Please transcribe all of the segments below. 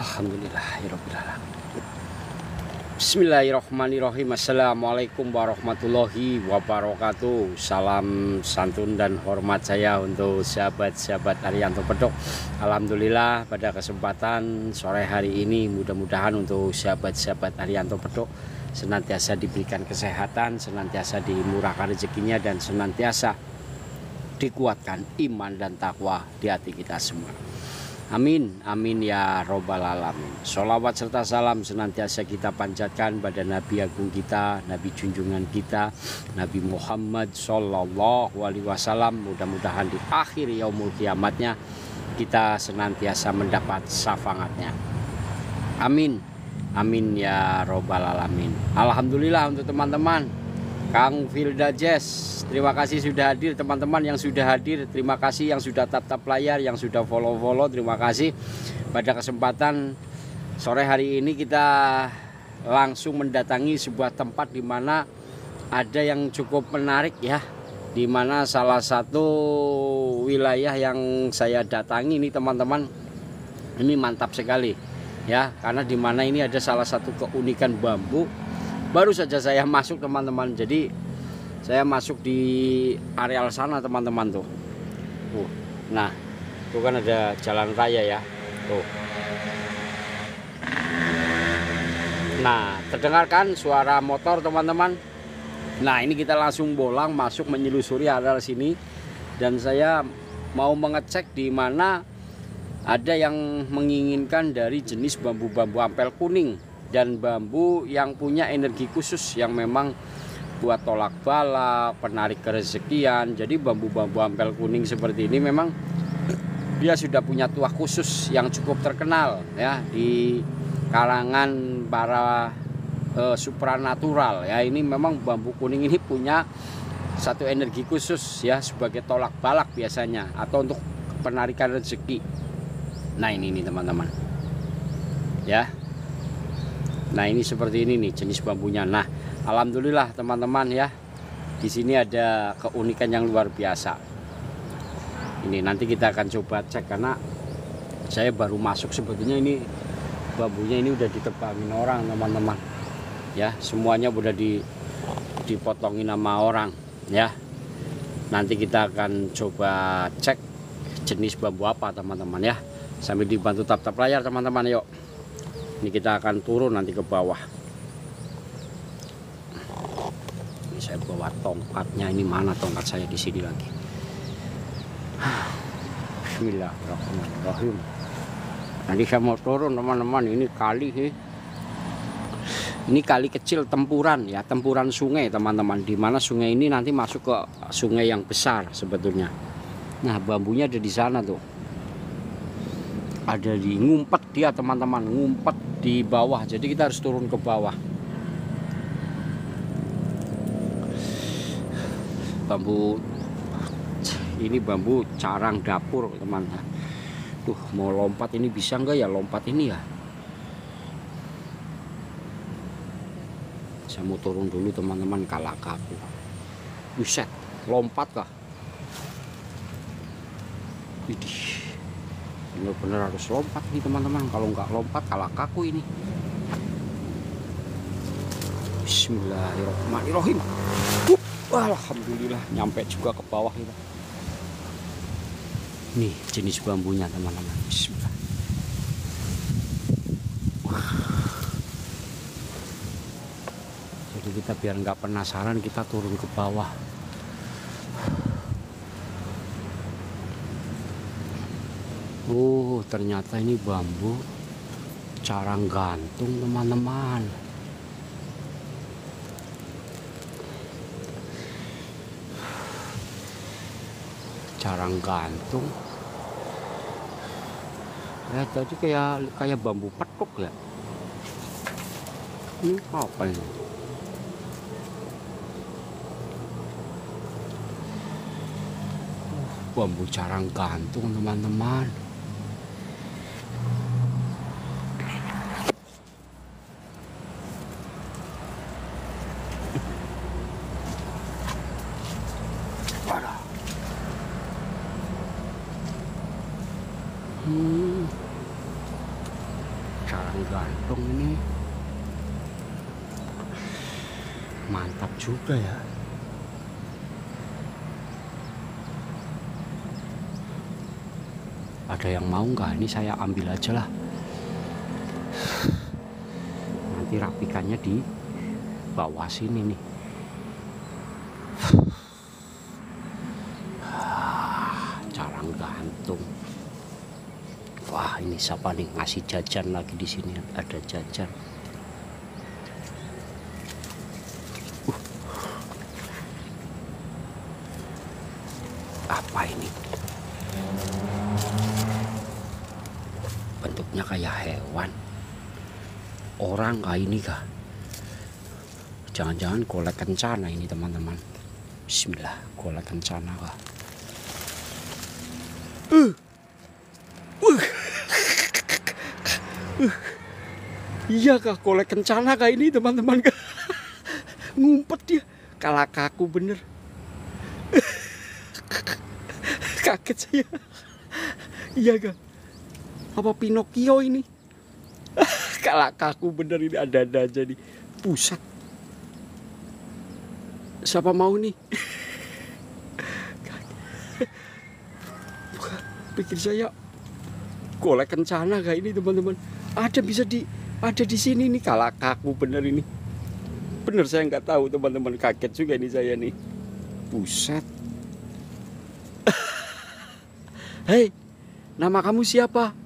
Alhamdulillahirabbil alamin. Bismillahirrahmanirrahim. Assalamualaikum warahmatullahi wabarakatuh. Salam santun dan hormat saya untuk sahabat-sahabat Arianto Pedok. Alhamdulillah pada kesempatan sore hari ini mudah-mudahan untuk sahabat-sahabat Arianto Pedok senantiasa diberikan kesehatan, senantiasa dimurahkan rezekinya, dan senantiasa dikuatkan iman dan takwa di hati kita semua. Amin, amin ya robbal alamin. Sholawat serta salam senantiasa kita panjatkan pada Nabi Agung kita, Nabi junjungan kita, Nabi Muhammad Sallallahu Alaihi Wasallam. Mudah-mudahan di akhir yaumul kiamatnya kita senantiasa mendapat syafaatnya. Amin, amin ya robbal alamin. Alhamdulillah untuk teman-teman Kang Filda Jazz, terima kasih sudah hadir. Teman-teman yang sudah hadir, terima kasih. Yang sudah tap-tap layar, yang sudah follow-follow, terima kasih. Pada kesempatan sore hari ini kita langsung mendatangi sebuah tempat di mana ada yang cukup menarik ya. Di mana salah satu wilayah yang saya datangi ini teman-teman, ini mantap sekali ya. Karena di mana ini ada salah satu keunikan bambu. Baru saja saya masuk teman-teman, jadi saya masuk di areal sana teman-teman tuh. Nah, itu kan ada jalan raya ya. Tuh. Nah, terdengarkan suara motor teman-teman. Nah, ini kita langsung bolang masuk menyelusuri areal sini, dan saya mau mengecek di mana ada yang menginginkan dari jenis bambu-bambu ampel kuning dan bambu yang punya energi khusus yang memang buat tolak bala, penarik kerezekian. Jadi bambu-bambu ampel kuning seperti ini memang dia sudah punya tuah khusus yang cukup terkenal ya di kalangan para supranatural ya. Ini memang bambu kuning ini punya satu energi khusus ya sebagai tolak balak biasanya atau untuk penarikan rezeki. Nah, ini nih teman-teman. Ya. Nah, ini seperti ini nih jenis bambunya. Nah, alhamdulillah teman-teman ya. Di sini ada keunikan yang luar biasa. Ini nanti kita akan coba cek karena saya baru masuk. Sebetulnya ini bambunya ini udah ditebangin orang teman-teman. Ya, semuanya udah dipotongin sama orang ya. Nanti kita akan coba cek jenis bambu apa teman-teman ya. Sambil dibantu tap-tap layar teman-teman, yuk. Ini kita akan turun nanti ke bawah. Ini saya bawa tongkatnya. Ini mana tongkat saya di sini lagi? Bismillahirrahmanirrahim. Nanti saya mau turun teman-teman. Ini kali sih. Ini kali kecil tempuran ya, tempuran sungai teman-teman. Di mana sungai ini nanti masuk ke sungai yang besar sebetulnya. Nah, bambunya ada di sana tuh. Ada di ngumpet dia teman-teman, ngumpet di bawah, jadi kita harus turun ke bawah. Bambu ini bambu carang dapur teman-teman. Tuh, mau lompat ini bisa enggak ya, lompat ini ya. Saya mau turun dulu teman-teman, kalak aku. Buset, lompat kah? Widih, bener-bener harus lompat nih teman-teman. Kalau nggak lompat kalah kaku ini. Bismillahirrahmanirrahim. Alhamdulillah nyampe juga ke bawah kita. Nih jenis bambunya teman-teman. Bismillah. Jadi kita biar nggak penasaran, kita turun ke bawah. Ternyata ini bambu carang gantung teman-teman. Carang gantung. Ya tadi kayak bambu petuk ya. Ini apa ini? Bambu carang gantung teman-teman. Carang gantung ini mantap juga ya. Ada yang mau nggak? Ini saya ambil aja lah. Nanti rapikannya di bawah sini nih. Carang gantung. Wah, ini siapa nih ngasih jajan lagi di sini? Ada jajan. Apa ini? Bentuknya kayak hewan. Orang kah ini kah? Jangan-jangan golek kencana ini teman-teman. Bismillah, golek kencana kah? Iya kah, golek kencana kah ini teman-teman? Ngumpet dia, kalah kaku bener. Kaget saya. Iya kah? Apa Pinocchio ini? Kalah kaku bener ini, ada-ada aja nih. Pusat. Siapa mau nih? Pikir saya golek kencana kayak ini teman-teman. Ada di sini nih, kalah kaku bener ini. Bener saya nggak tahu teman-teman, kaget juga nih saya nih. Buset. Hei, nama kamu siapa?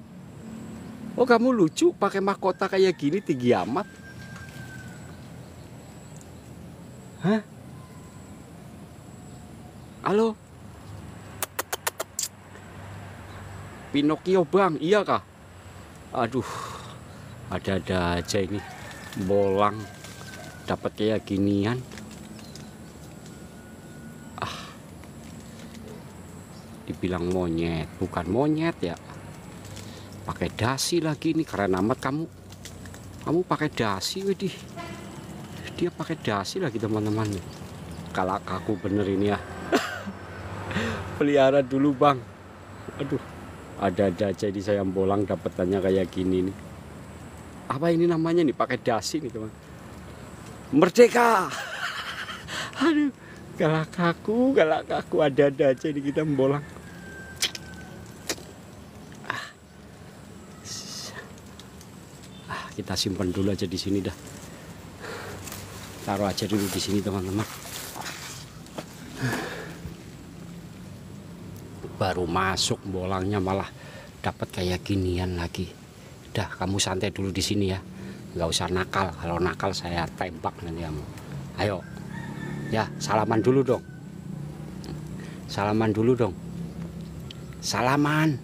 Oh, kamu lucu pakai mahkota kayak gini, tinggi amat. Hah? Halo? Pinocchio bang, iya kah? Aduh, ada-ada aja ini. Bolang dapat kayak ginian. Dibilang monyet, bukan monyet ya. Pakai dasi lagi nih, keren amat kamu. Kamu pakai dasi, widih. Dia pakai dasi lagi teman-teman. Kalah kaku bener ini ya. Pelihara dulu bang. Aduh, ada-ada aja di saya bolang dapetannya kayak gini nih. Apa ini namanya nih, pakai dasi nih teman. Merdeka. Aduh, kalah kaku ada-ada aja di kita bolang. Kita simpan dulu aja di sini dah. Taruh aja dulu di sini teman-teman. Baru masuk bolangnya malah dapat kayak ginian lagi. Dah, kamu santai dulu di sini ya. Nggak usah nakal. Kalau nakal saya tembak nanti kamu. Ayo. Ya, salaman dulu dong. Salaman dulu dong. Salaman.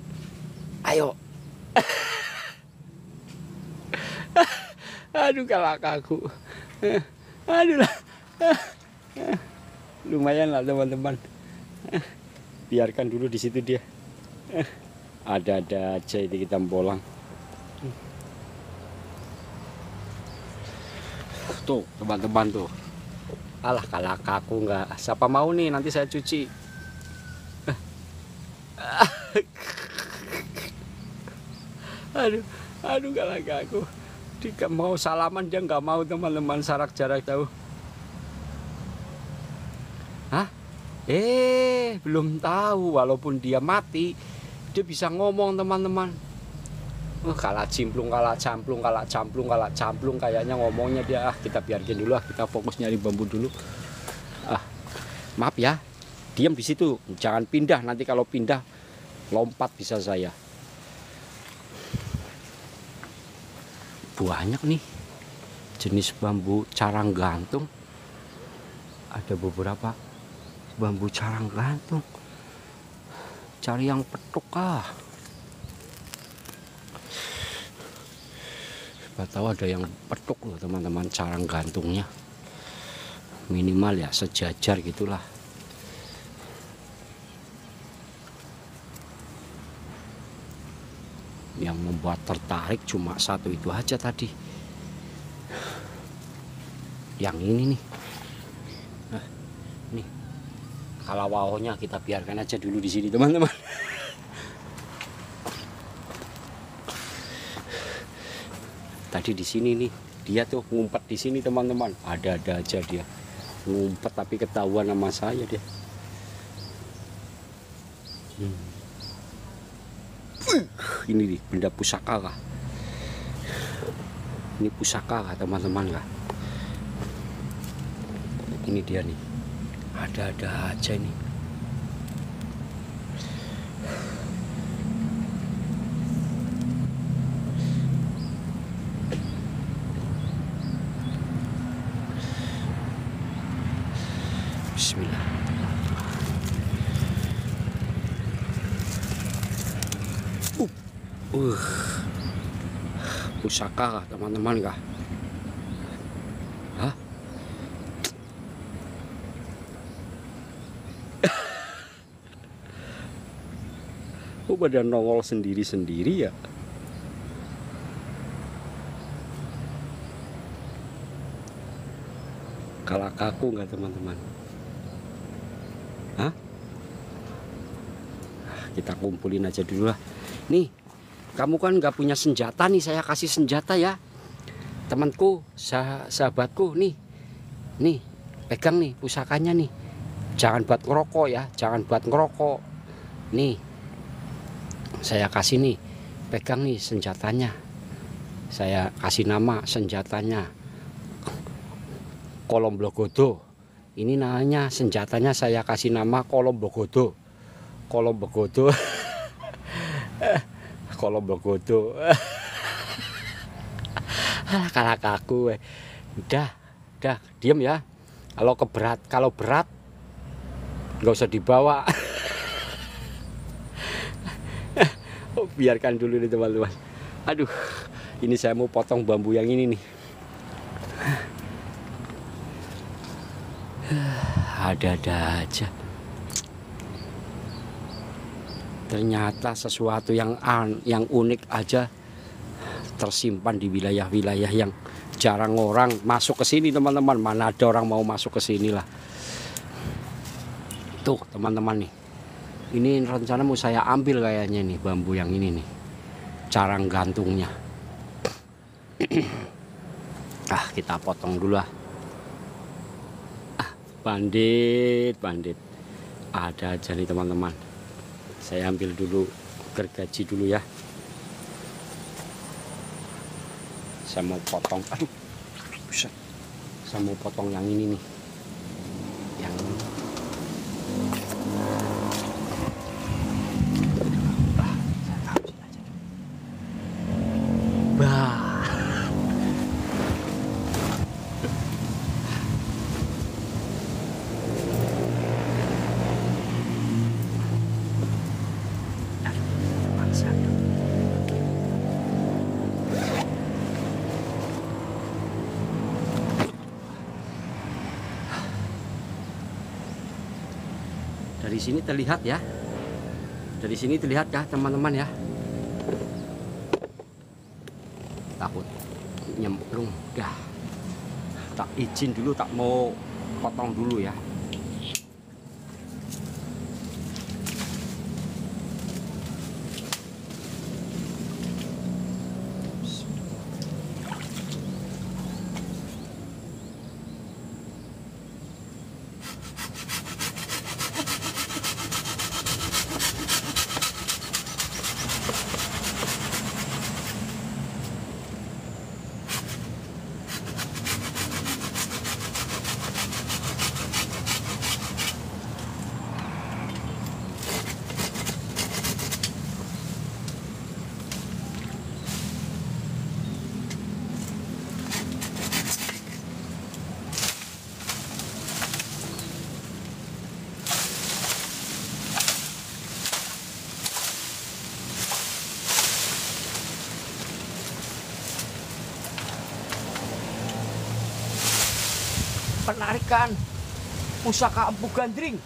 Ayo. Aduh, kalah kaku. Aduh lah. Lumayan lah teman-teman. Biarkan dulu di situ dia. Ada-ada aja ini kita bolang. Tuh teman-teman tuh. Alah, kalah kaku nggak. Siapa mau nih, nanti saya cuci. Aduh kalah kaku. Dia mau salaman, dia nggak mau teman-teman, jarak jauh. Hah? Belum tahu. Walaupun dia mati, dia bisa ngomong teman-teman. Kalah cimplung kayaknya ngomongnya dia. Kita biarkan dulu, kita fokus nyari bambu dulu. Maaf ya, diam di situ, jangan pindah. Nanti kalau pindah lompat bisa saya. Banyak nih jenis bambu carang gantung. Ada beberapa bambu carang gantung. Cari yang petuk kah? Siapa tahu ada yang petuk loh teman-teman, carang gantungnya. Minimal ya sejajar gitulah. Yang membuat tertarik cuma satu itu aja tadi. Yang ini nih. Nih. Kalawaunya kita biarkan aja dulu di sini teman-teman. Tadi di sini nih, dia tuh ngumpet di sini teman-teman. Ada-ada aja dia ngumpet, tapi ketahuan sama saya dia. Ini nih benda pusaka kah? Ini pusaka kah teman-teman kah? Ini dia nih, ada-ada aja ini. Bismillah. Pusaka kah teman-teman kah? Hah? Oh, pada nongol sendiri-sendiri ya. Kalah kaku nggak teman-teman? Hah? Kita kumpulin aja dulu lah. Nih, kamu kan nggak punya senjata nih, saya kasih senjata ya. Temanku, sahabatku nih. Nih, pegang nih pusakanya nih. Jangan buat ngerokok ya, jangan buat ngerokok. Nih, saya kasih nih, pegang nih senjatanya. Saya kasih nama senjatanya Kolomblogodo. Ini namanya senjatanya, saya kasih nama Kolomblogodo. Kolomblogodo. Kolomblogodo. Kalah kaku. Udah, diem ya. Kalau berat nggak usah dibawa. Biarkan dulu nih teman-teman. Aduh, ini saya mau potong bambu yang ini nih. Ada-ada aja. Ternyata sesuatu yang unik aja tersimpan di wilayah-wilayah yang jarang orang masuk ke sini teman-teman. Mana ada orang mau masuk ke sini lah. Tuh teman-teman nih. Ini rencana mau saya ambil kayaknya nih bambu yang ini nih. Carang gantungnya. Kita potong dulu lah. Bandit. Ada aja nih teman-teman. Saya ambil dulu gergaji dulu ya. Saya mau potong. Aduh, buset. Saya mau potong yang ini nih. Yang ini. Dari sini terlihat ya. Dari sini terlihat ya teman-teman ya. Takut nyemplung dah. Tak izin dulu, tak mau potong dulu ya. Penarikan pusaka Empu Gandring.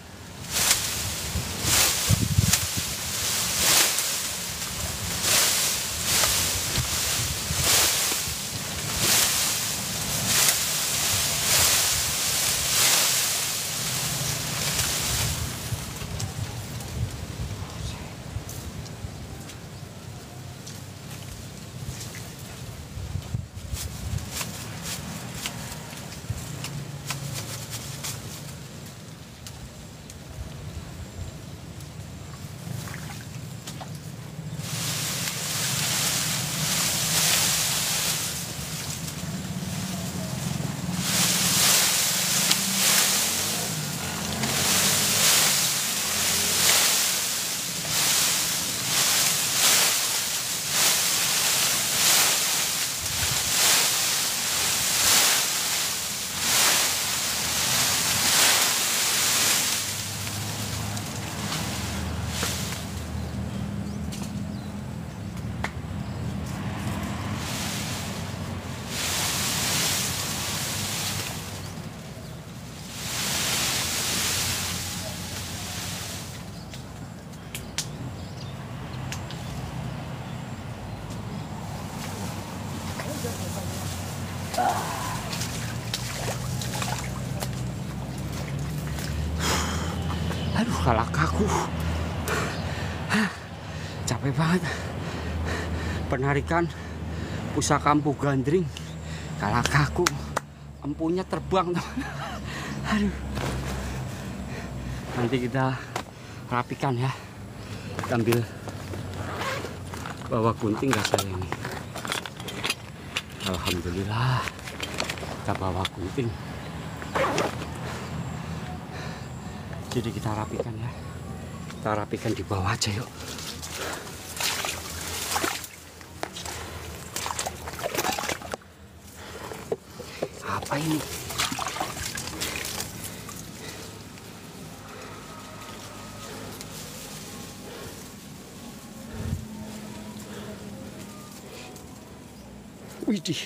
Kalakaku. Capek banget. Penarikan pusaka empu gandring. Kalakaku. Empunya terbang, teman. Aduh. Nanti kita rapikan ya. Kita ambil bawa gunting gak saya ini. Alhamdulillah kita bawa gunting. Jadi kita rapikan ya. Kita rapikan di bawah aja yuk. Apa ini? Widih,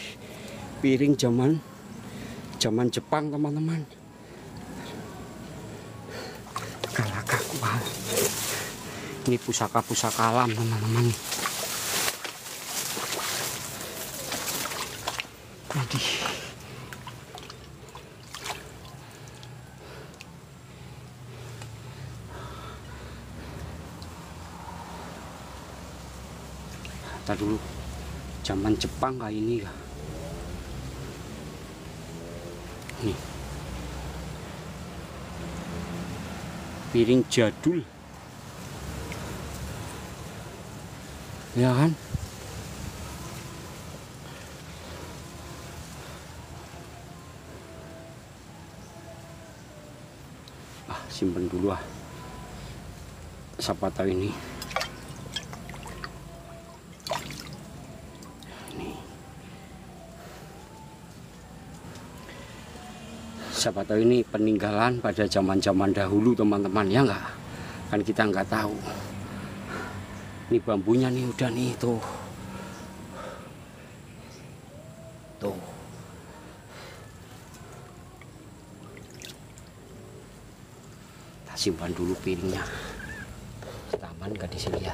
piring zaman Jepang, teman-teman. Kalakaku. Ini pusaka-pusaka alam, teman-teman. Widih. Kita dulu zaman Jepang kayak ini ya. Nih. Piring jadul. Ya kan? Simpen dulu ah. Siapa tahu ini. Siapa tahu ini peninggalan pada zaman-zaman dahulu, teman-teman, ya enggak? Kan kita nggak tahu. Ini bambunya nih udah nih tuh. Tuh. Kita simpan dulu piringnya. Aman nggak di sini ya?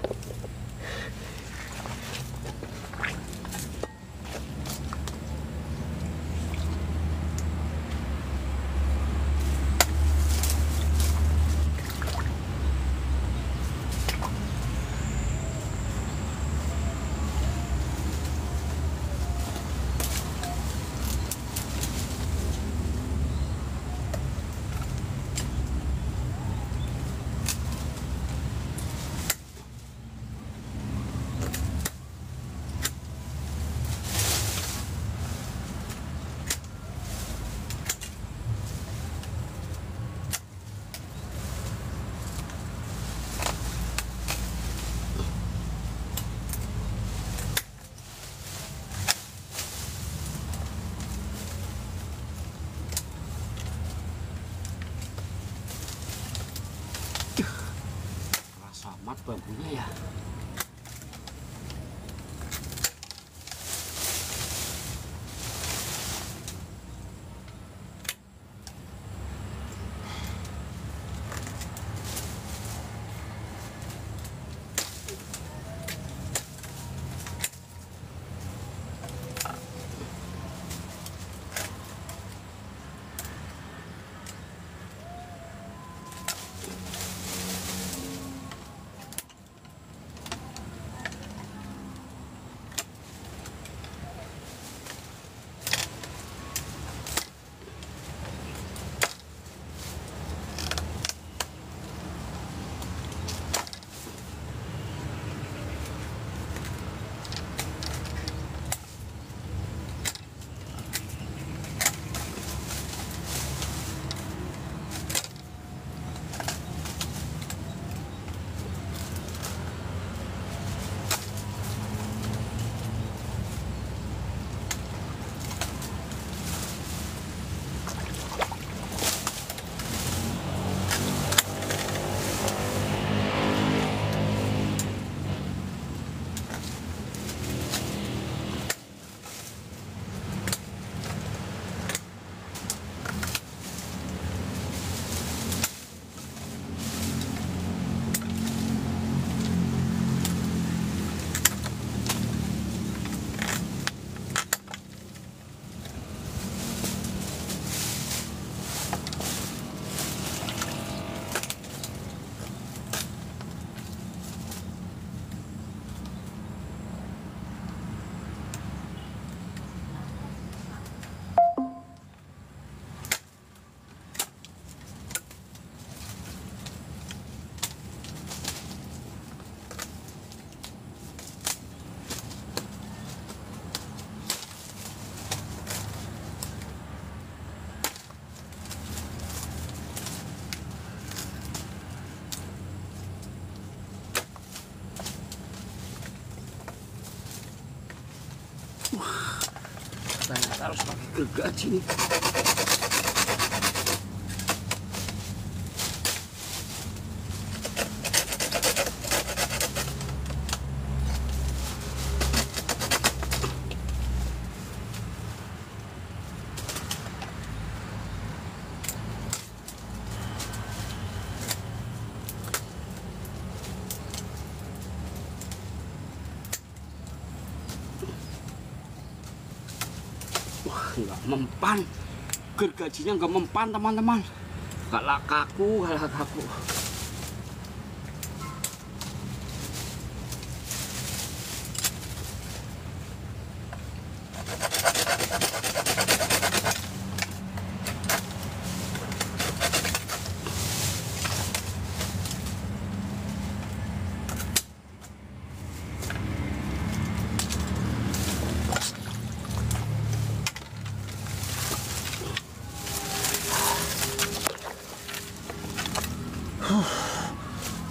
Amat bambunya ya. Saya harus pakai gergaji nih. Nggak mempan, gergajinya nggak mempan teman-teman, nggak kaku.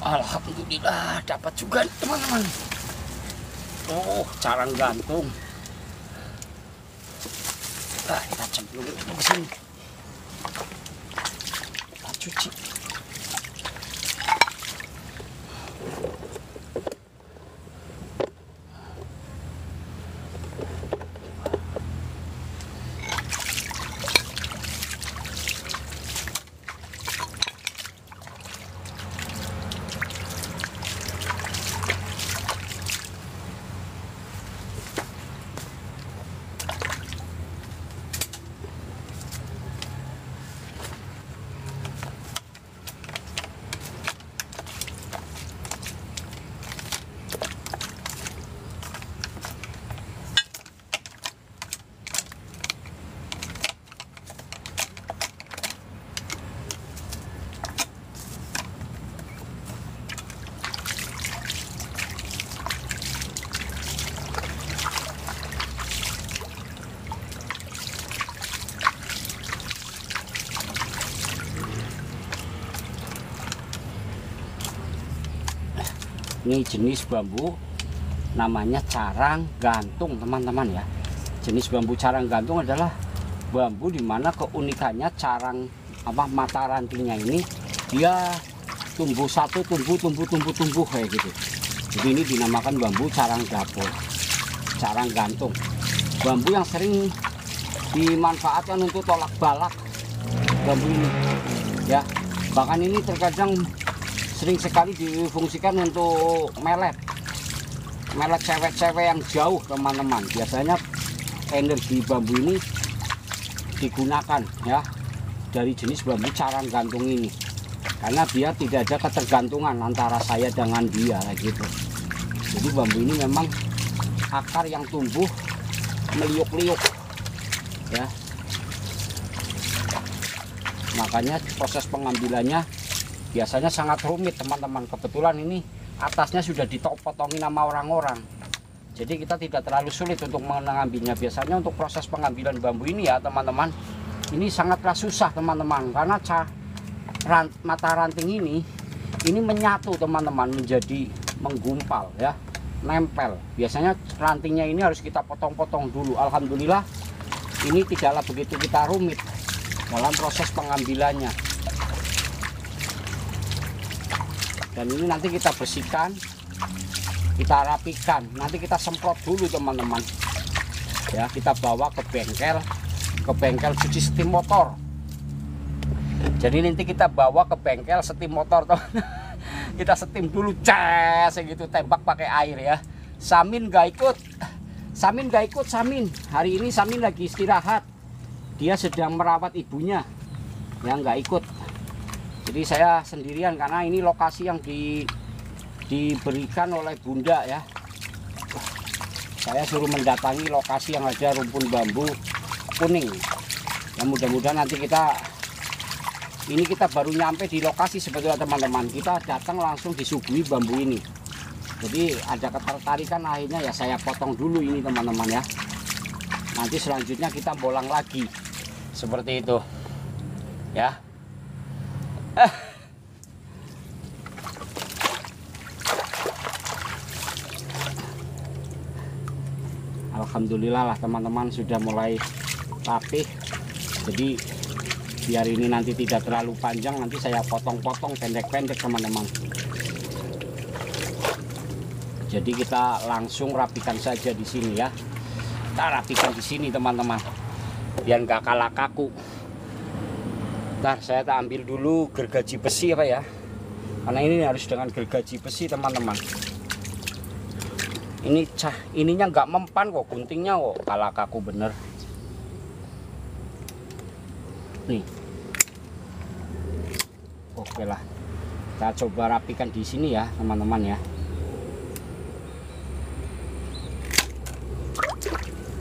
Alhamdulillah dapat juga teman-teman. Oh, carang gantung. Nah, kita cemplungin ke sini. Kita cuci. Ini jenis bambu namanya carang gantung teman-teman ya. Jenis bambu carang gantung adalah bambu dimana keunikannya carang mata rantingnya ini dia tumbuh satu, tumbuh kayak gitu. Jadi ini dinamakan bambu carang dapur, carang gantung. Bambu yang sering dimanfaatkan untuk tolak balak bambu ini ya. Bahkan ini terkadang sering sekali difungsikan untuk melet cewek-cewek yang jauh teman-teman. Biasanya energi bambu ini digunakan ya dari jenis bambu carang gantung ini, karena biar tidak ada ketergantungan antara saya dengan dia gitu. Jadi bambu ini memang akar yang tumbuh meliuk-liuk ya, makanya proses pengambilannya biasanya sangat rumit teman-teman. Kebetulan ini atasnya sudah dipotongin sama orang-orang, jadi kita tidak terlalu sulit untuk mengambilnya. Biasanya untuk proses pengambilan bambu ini ya teman-teman, ini sangatlah susah teman-teman, karena mata ranting ini menyatu teman-teman, menjadi menggumpal ya, nempel. Biasanya rantingnya ini harus kita potong-potong dulu. Alhamdulillah ini tidaklah begitu kita rumit dalam proses pengambilannya. Dan ini nanti kita bersihkan, kita rapikan, nanti kita semprot dulu teman-teman ya. Kita bawa ke bengkel cuci setim motor. Jadi nanti kita bawa ke bengkel setim motor teman. Kita setim dulu, segitu, tembak pakai air ya. Samin gak ikut. Samin hari ini Samin lagi istirahat, dia sedang merawat ibunya ya, nggak ikut. Jadi saya sendirian karena ini lokasi yang diberikan oleh Bunda ya. Saya suruh mendatangi lokasi yang ada rumpun bambu kuning. Ya mudah-mudahan nanti kita baru nyampe di lokasi sebetulnya teman-teman. Kita datang langsung disuguhi bambu ini. Jadi ada ketertarikan, akhirnya ya saya potong dulu ini teman-teman ya. Nanti selanjutnya kita bolang lagi. Seperti itu. Ya. alhamdulillah lah teman-teman sudah mulai rapih. Jadi biar ini nanti tidak terlalu panjang, nanti saya potong-potong pendek-pendek teman-teman. Jadi kita langsung rapikan saja di sini ya. Kita rapikan di sini teman-teman, biar nggak kalah kaku. Ntar saya tak ambil dulu gergaji besi apa ya, karena ini harus dengan gergaji besi teman-teman. Ini ininya nggak mempan kok, guntingnya kok kalah kaku bener. Nih, oke lah, kita coba rapikan di sini ya teman-teman ya.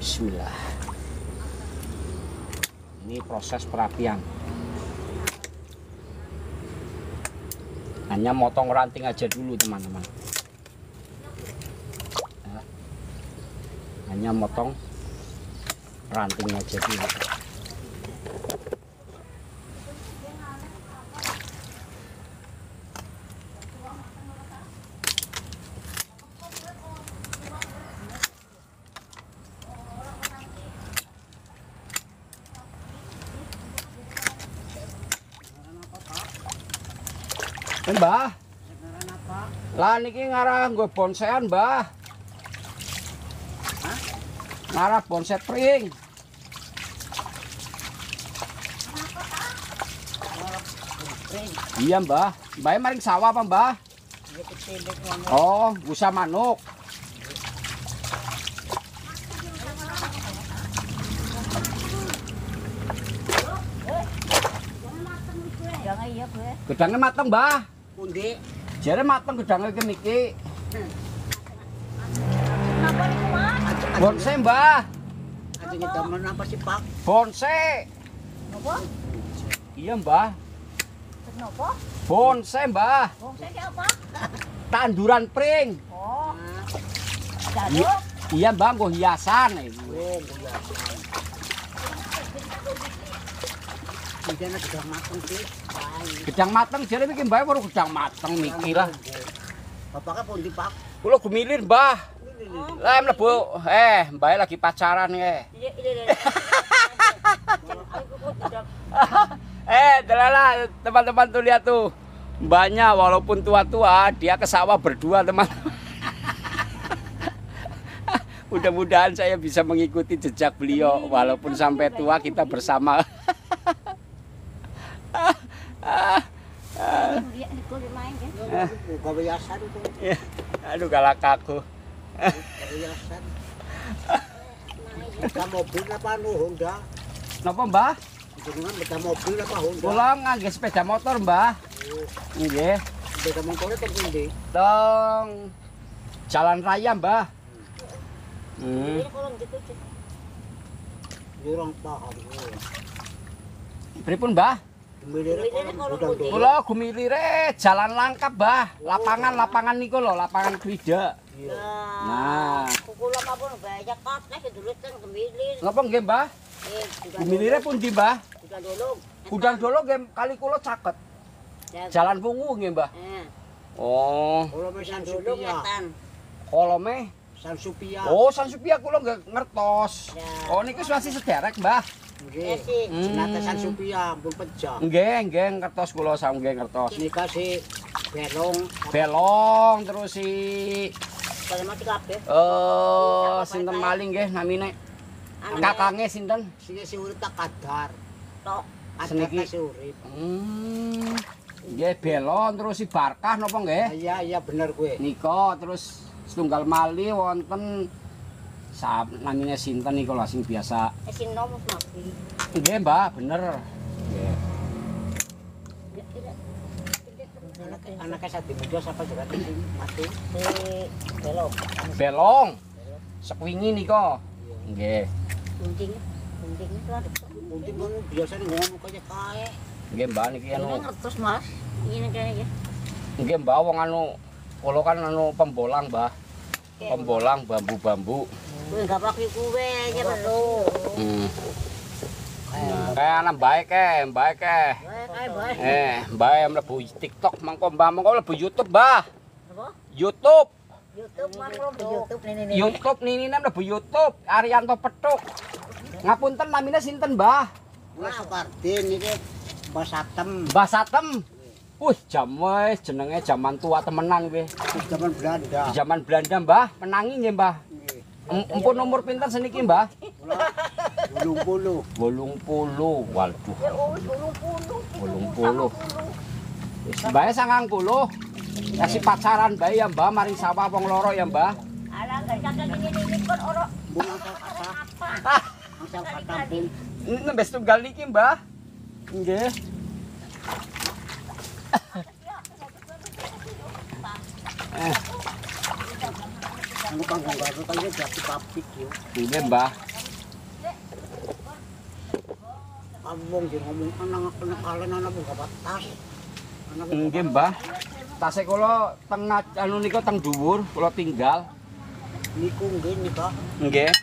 Bismillah. Ini proses perapian. Hanya motong ranting aja dulu teman-teman. Ya. Hanya motong ranting aja dulu. Mbah, lah niki ngarah nggo bonsean mbah. Ngarah bonset pring. Iya mbah, mbahnya maring sawah apa mbah? Oh, busa manuk. Gedangnya mateng mbah. Pundi? Jare mateng gedangnya iki niki. Napa niku, Mas? Bonsai mbah. Ajenge damen apa sih, Pak? Bonsai. Napa? Iya mbah. Napa? Bonsai mbah. Bonsai ki apa? Tanduran pring. Oh. Iya, iya mbah, nggo hiasan. Oh, hiasan. Idane gedang mateng sih. Gedang mateng jare iki mbah baru gedang mateng niki lah. Bapaknya pundi, Pak? Kula gumilir mbah. Lah mlebu mbah lagi pacaran ya. Delala teman-teman tuh lihat tuh. Mbahnya walaupun tua-tua dia ke sawah berdua teman. Mudah-mudahan saya bisa mengikuti jejak beliau walaupun sampai tua kita bersama. Aduh galak aku. Kita mobil apa Honda? Napa mbah? Jenengan beda mobil apa Honda? Kula ngangge sepeda motor mbah. Nggih. Sepeda motornya teng pundi? Tong jalan raya mbah. Kurang paham. Pripun mbah? Kula gumilire jalan langkap mbah. Lapangan niku lho, lapangan Krida. Nah, kula mapun banyak kateh dulu teng Gemilir. ngapa nggih mbah? Gumilire pundi mbah? Gudang Dolong. Gudang Dolong nggih kali kula caket. Jalan Wungu nggih mbah. Oh, Kolome San Supia. kolome San Supia. Oh, San Supia kula nggak ngertos. Oh, niku masih sederek mbah. Nggih. Jenate San Supia pun pejah. Nggih, ngertos kula nggih ngertos. Nika si Belong. Belong terus si Mati kabeh. sinten maling nggih namine? Kakange sinten? Si urip tak kadar. Tok. Seniki. Si urip. Nggih Belong terus si Barkah napa nggih? Iya bener kowe. Nika terus setunggal mali wonten namanya sinten niku lho sing biasa. Sinom mati. Nggih Mbah, bener. Nggih. Anaknya satu muda siapa juga mati. Belong. Belong. Sekwingi nika. Nggih. Gunting itu ada. Gunting kan biasanya ngomong kayak kae. Nggih Mbah niki anu. Ngertos Mas. Ini kayaknya. Nggih Mbah wong anu kula kan anu pembolang Mbah. Pembolang bambu-bambu. Kowe enggak pakai kue aja baru. Kayak anak baik Baik. Mbah yang mlebu TikTok mangko Mbah mangko mlebu YouTube Mbah. Apa? YouTube. YouTube YouTube nih. YouTube nih mlebu YouTube Arianto Petuk. Ngapunten namine sinten, Mbah? Kula Sukardin iki Mbah Satem. Mbah Satem. Wih, wis jenenge jaman tua temenan kowe. Zaman Belanda. Zaman Belanda, Mbah. Menangi nggih, Mbah. Empun umur pinten seniki, Mbah? 80. 80. Waduh. 80. Wis Mbah 90. Kasih pacaran Mbah ya, Mbah, maring sawah wong loro ya, Mbah. Alah, gak ini kon ora Asal katampung. Nembe tunggal niki, Mbah. Nggih. Anu panggung baru kaya jadi pabrik yo. Nggih, Mbah. Ngomong sing ngomong anak kalen anak gak tas. Nggih, Mbah. Tase kula teng anu niku teng dhuwur, kula tinggal. Niku nggih nika. Nggih.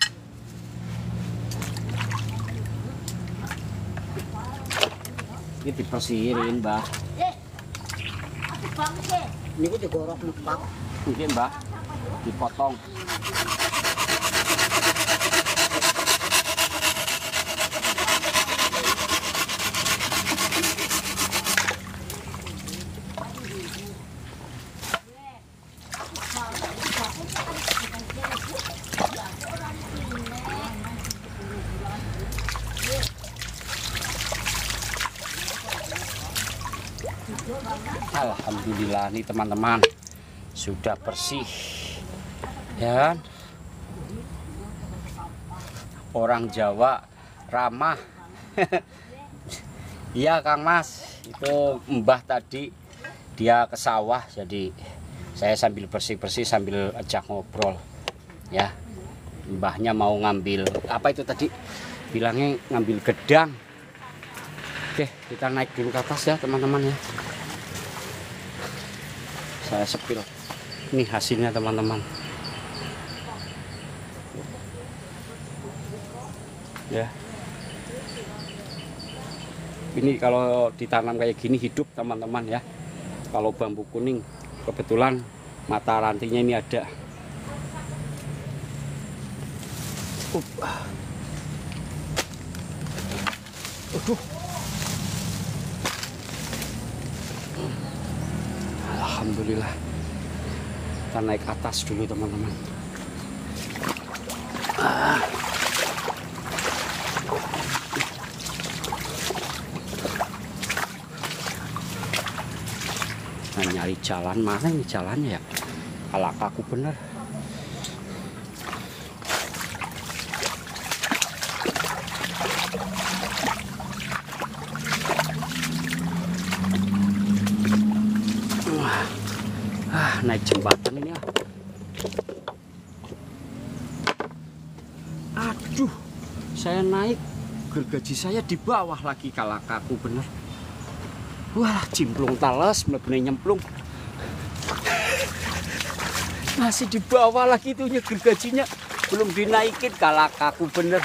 Iki dipersihin, Mbah. aku bangke. Niku digorok mepak. Nggih, Mbah. Dipotong. Alhamdulillah nih teman-teman sudah bersih ya kan? Orang Jawa ramah. Iya Kang Mas, itu Mbah tadi dia ke sawah, jadi saya sambil bersih-bersih sambil ajak ngobrol ya. Mbahnya mau ngambil apa itu tadi, bilangnya ngambil gedang. Oke, kita naik dulu ke atas ya teman-teman ya. Saya sepil. Ini hasilnya teman-teman. Ya. Ini kalau ditanam kayak gini hidup teman-teman ya. Kalau bambu kuning kebetulan mata rantingnya ini ada. Aduh. Alhamdulillah. Kita naik atas dulu teman-teman. Nah, nyari jalan mana ini jalannya ya? Alak aku bener. Naik jembatan ini ya. Aduh, saya naik, gergaji saya di bawah lagi, kalakaku bener. Wah, cimplung tales, mlebune nyemplung. Masih di bawah lagi itunya gergajinya, belum dinaikin, kalakaku bener.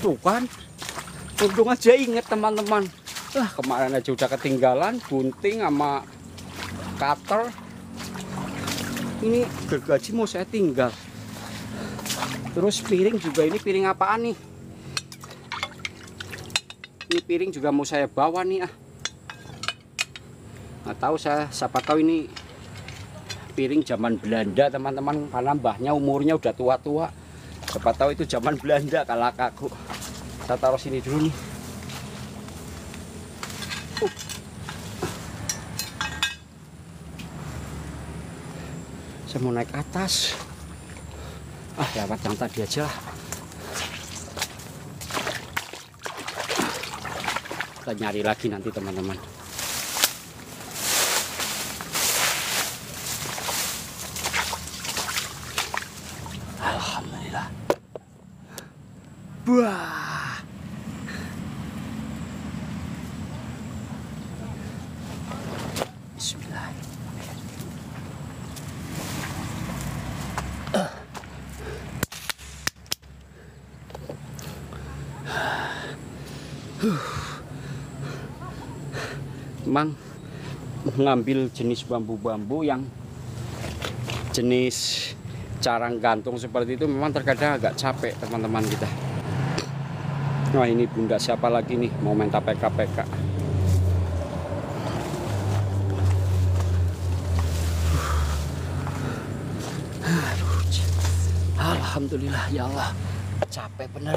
Tuh kan, untung aja inget teman-teman. Wah, kemarin aja udah ketinggalan gunting sama cutter. Ini gergaji mau saya tinggal. Terus piring juga, ini piring apaan nih? Ini piring juga mau saya bawa nih ah. Nggak tahu saya, siapa tahu ini piring zaman Belanda teman-teman, karena mbahnya umurnya udah tua-tua. Siapa tahu itu zaman Belanda kalakaku. Saya taruh sini dulu nih. Saya mau naik atas. Ah, lewat yang tadi aja lah. Kita nyari lagi nanti teman-teman. Alhamdulillah. Wah. Bismillah. Memang mengambil jenis bambu-bambu yang jenis carang gantung seperti itu memang terkadang agak capek teman-teman kita. Wah, ini bunda siapa lagi nih mau main PK. Alhamdulillah ya Allah, capek bener.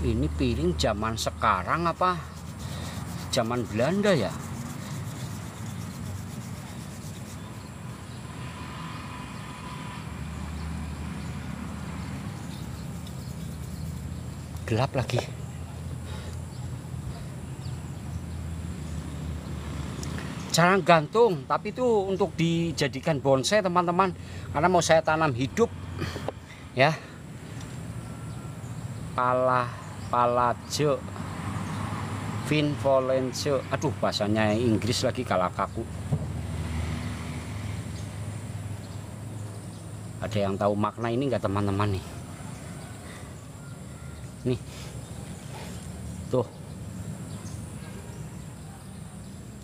Ini piring zaman sekarang apa zaman Belanda ya? Gelap lagi. Carang gantung, tapi itu untuk dijadikan bonsai teman-teman, karena mau saya tanam hidup ya. Palage Vinvolence, aduh bahasanya Inggris lagi kalah kaku. Ada yang tahu makna ini enggak teman-teman nih? Nih tuh,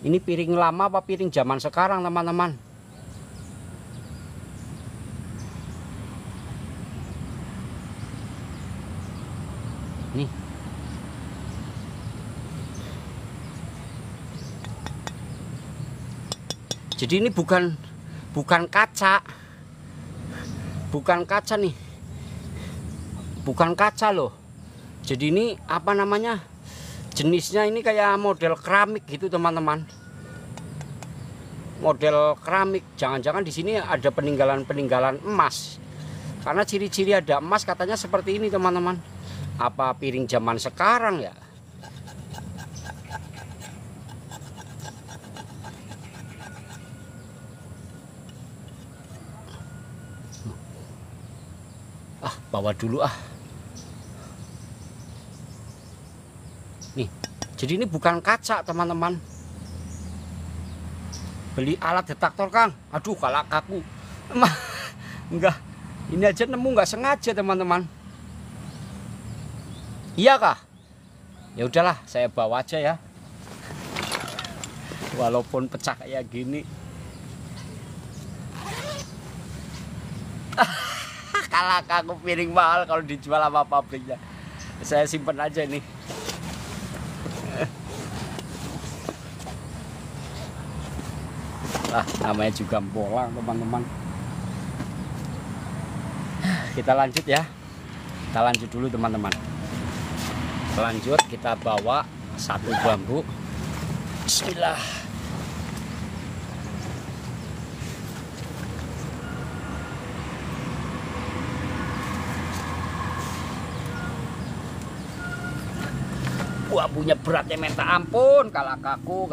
ini piring lama apa piring zaman sekarang teman-teman? Nih jadi ini bukan kaca, nih, bukan kaca loh. Jadi ini apa namanya, jenisnya ini kayak model keramik gitu teman-teman, model keramik. Jangan-jangan di sini ada peninggalan emas, karena ciri-ciri ada emas katanya seperti ini teman-teman. Apa piring zaman sekarang ya? Bawa dulu nih. Jadi ini bukan kaca teman-teman. Beli alat detektor Kang, aduh kalah kaku. Enggak, ini aja nemu nggak sengaja teman-teman. Iya kah? Ya udahlah, saya bawa aja ya, walaupun pecah kayak gini. Kalah aku piring mahal kalau dijual sama pabriknya. Saya simpen aja nih. Namanya juga bolang teman-teman. Kita lanjut ya. Kita lanjut dulu teman-teman. Lanjut, kita bawa satu bambu. Bismillah. Bambunya beratnya minta ampun, kalah kaku.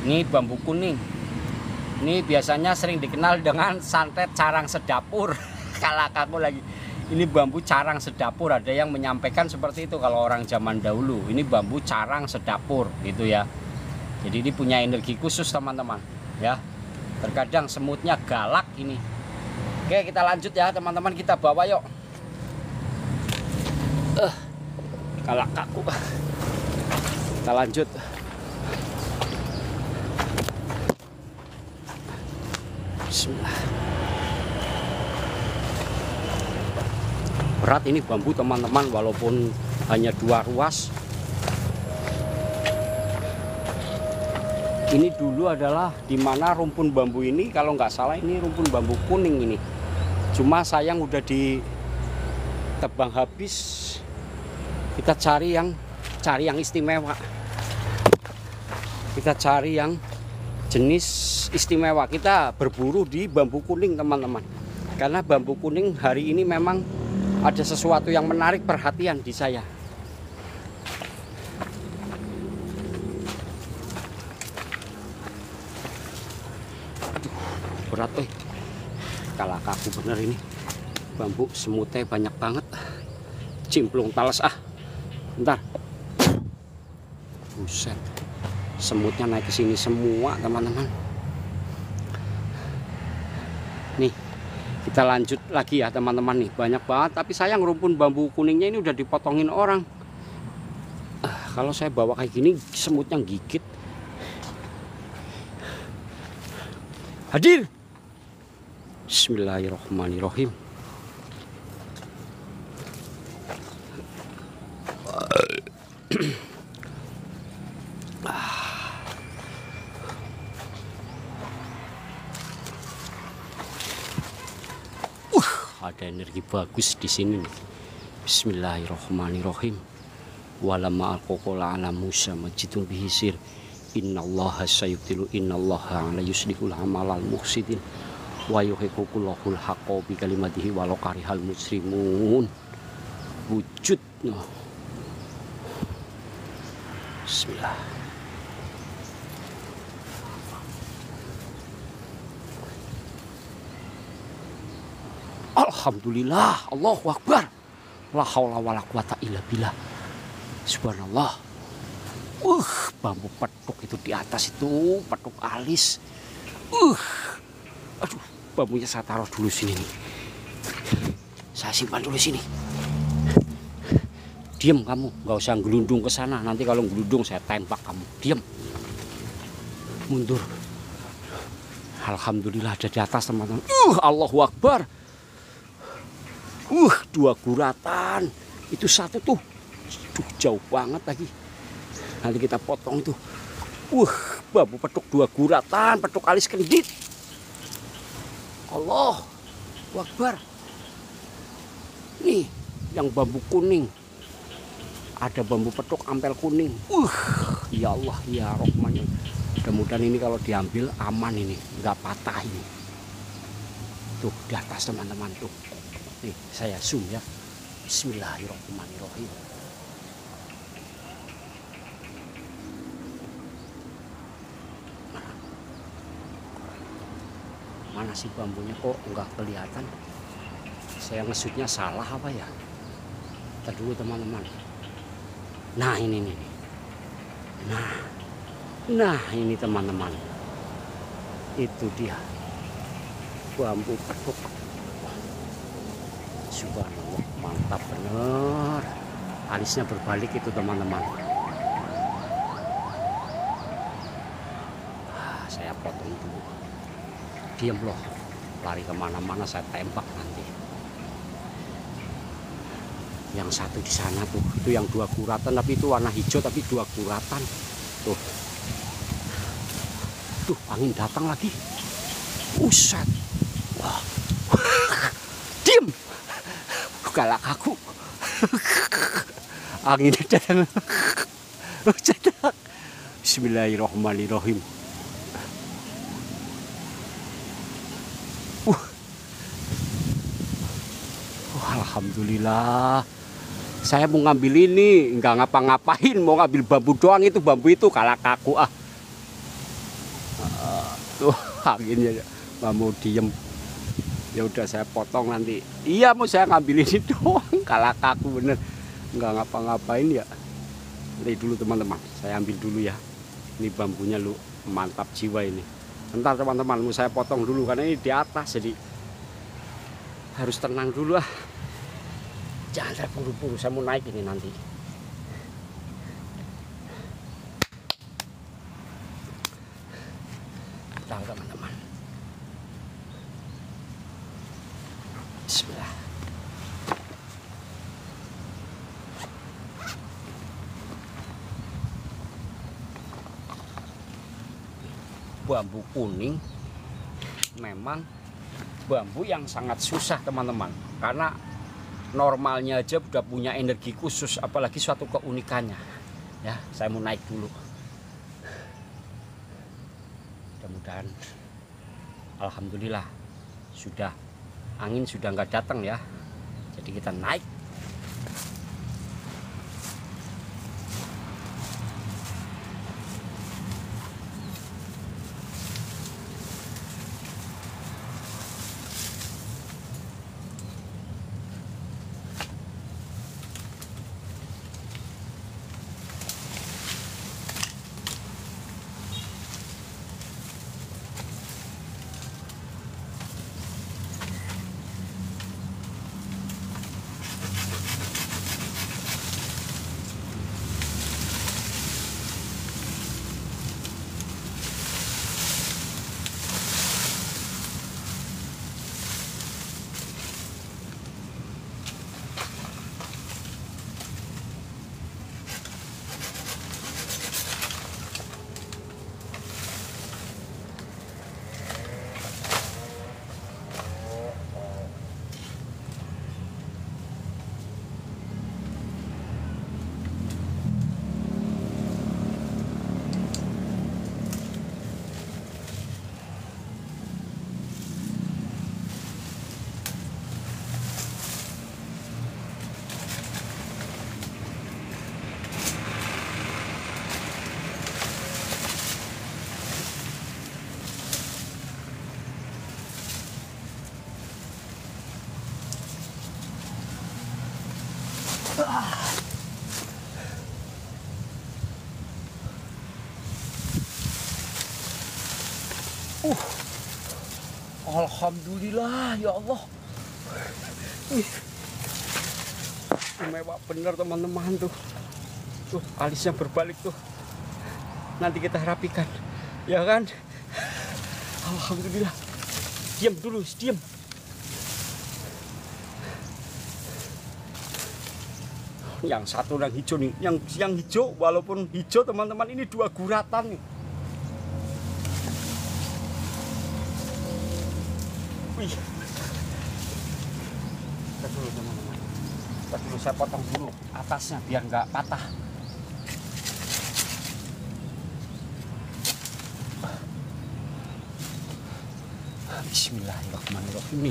Ini bambu kuning. Ini biasanya sering dikenal dengan santet carang sedapur. Kalah kaku lagi. Ini bambu carang sedapur. Ada yang menyampaikan seperti itu kalau orang zaman dahulu. Ini bambu carang sedapur gitu ya. Jadi ini punya energi khusus teman-teman ya. Terkadang semutnya galak ini. Oke, kita lanjut ya teman-teman, kita bawa yuk. Kalah kaku. Kita lanjut. Bismillah. Berat ini bambu teman-teman, walaupun hanya 2 ruas. Ini dulu adalah dimana rumpun bambu ini, kalau nggak salah ini rumpun bambu kuning ini. Cuma sayang udah ditebang habis. Kita cari yang istimewa. Kita cari yang jenis istimewa. Kita berburu di bambu kuning teman-teman. Karena bambu kuning hari ini memang ada sesuatu yang menarik perhatian di saya. Aduh, berat kalah kaku bener ini. Bambu semutnya banyak banget. Cimplung tales Bentar. Buset. semutnya naik ke sini semua teman-teman. Nih kita lanjut lagi ya teman-teman, nih banyak banget, tapi sayang rumpun bambu kuningnya ini udah dipotongin orang. Kalau saya bawa kayak gini semutnya gigit. Hadir. Bismillahirrahmanirrahim. Ada energi bagus di sini nih. Bismillahirrahmanirrahim. Walama alqoqola ala Musa majidun bihisir. Innallaha sayubtilu innallaha la yuslihul amalal muhsidin wa yuhiqullahul haqqo bi kalimatihi walau karihal muslimun. Wujud. Bismillah. Alhamdulillah, Allahu Akbar. La haula wala quwata illa billah. Subhanallah. Bambu petuk itu di atas itu, petuk alis. Aduh, bambunya saya taruh dulu sini nih. Saya simpan dulu sini. Diam kamu, nggak usah gelundung ke sana. Nanti kalau gelundung saya tembak kamu. Diam. Mundur. Alhamdulillah ada di atas teman-teman. Allahu Akbar. 2 guratan. Itu satu tuh. Jauh banget lagi. Nanti kita potong itu. Bambu petuk 2 guratan, petuk alis kendit. Allahu Akbar. Nih, yang bambu kuning. Ada bambu petuk ampel kuning. Ya Allah, ya Rahman. Mudah-mudahan ini kalau diambil aman ini, nggak patah ini. Tuh di atas teman-teman tuh. Nih saya zoom ya. Bismillahirrahmanirrahim. Mana sih bambunya kok nggak kelihatan? Saya ngesutnya salah apa ya? Kita dulu teman-teman. Nah ini nih. Nah ini teman-teman. Itu dia. Bambu petuk. Subhanallah, mantap bener. Alisnya berbalik itu teman-teman. Saya potong dulu. Diam loh, lari kemana-mana saya tembak nanti. Yang satu di sana tuh, itu yang 2 guratan, tapi itu warna hijau tapi 2 guratan. Tuh, angin datang lagi. Uset, wah, diam. Galak aku. Angin datang. Bismillahirrahmanirrahim. Alhamdulillah. Saya mau ngambil ini, nggak ngapa-ngapain, mau ngambil bambu doang, itu bambu itu galak aku Tuh anginnya, nggak mau diem. Ya udah saya potong nanti. Iya mau saya ngambil ini doang, kalak aku bener, nggak ngapa-ngapain ya. Lihat dulu teman-teman, saya ambil dulu ya. Ini bambunya lu mantap jiwa ini. Bentar teman-teman, mau saya potong dulu karena ini di atas, jadi harus tenang dulu Jangan terburu-buru, saya mau naik ini nanti. Bentar teman-teman. Bismillah. Bambu kuning memang bambu yang sangat susah teman-teman, karena normalnya aja udah punya energi khusus, apalagi suatu keunikannya. Ya, saya mau naik dulu. Mudah-mudahan, alhamdulillah sudah angin sudah nggak datang ya, jadi kita naik. Alhamdulillah ya Allah. Mewah bener teman-teman tuh. Tuh alisnya berbalik tuh. Nanti kita rapikan. Ya kan? Alhamdulillah. Diam dulu, diam. Yang satu yang hijau nih, yang hijau walaupun hijau teman-teman ini 2 guratan nih. Wih. Kita dulu teman-teman. Kita dulu saya potong dulu atasnya biar nggak patah. Bismillahirrahmanirrahim.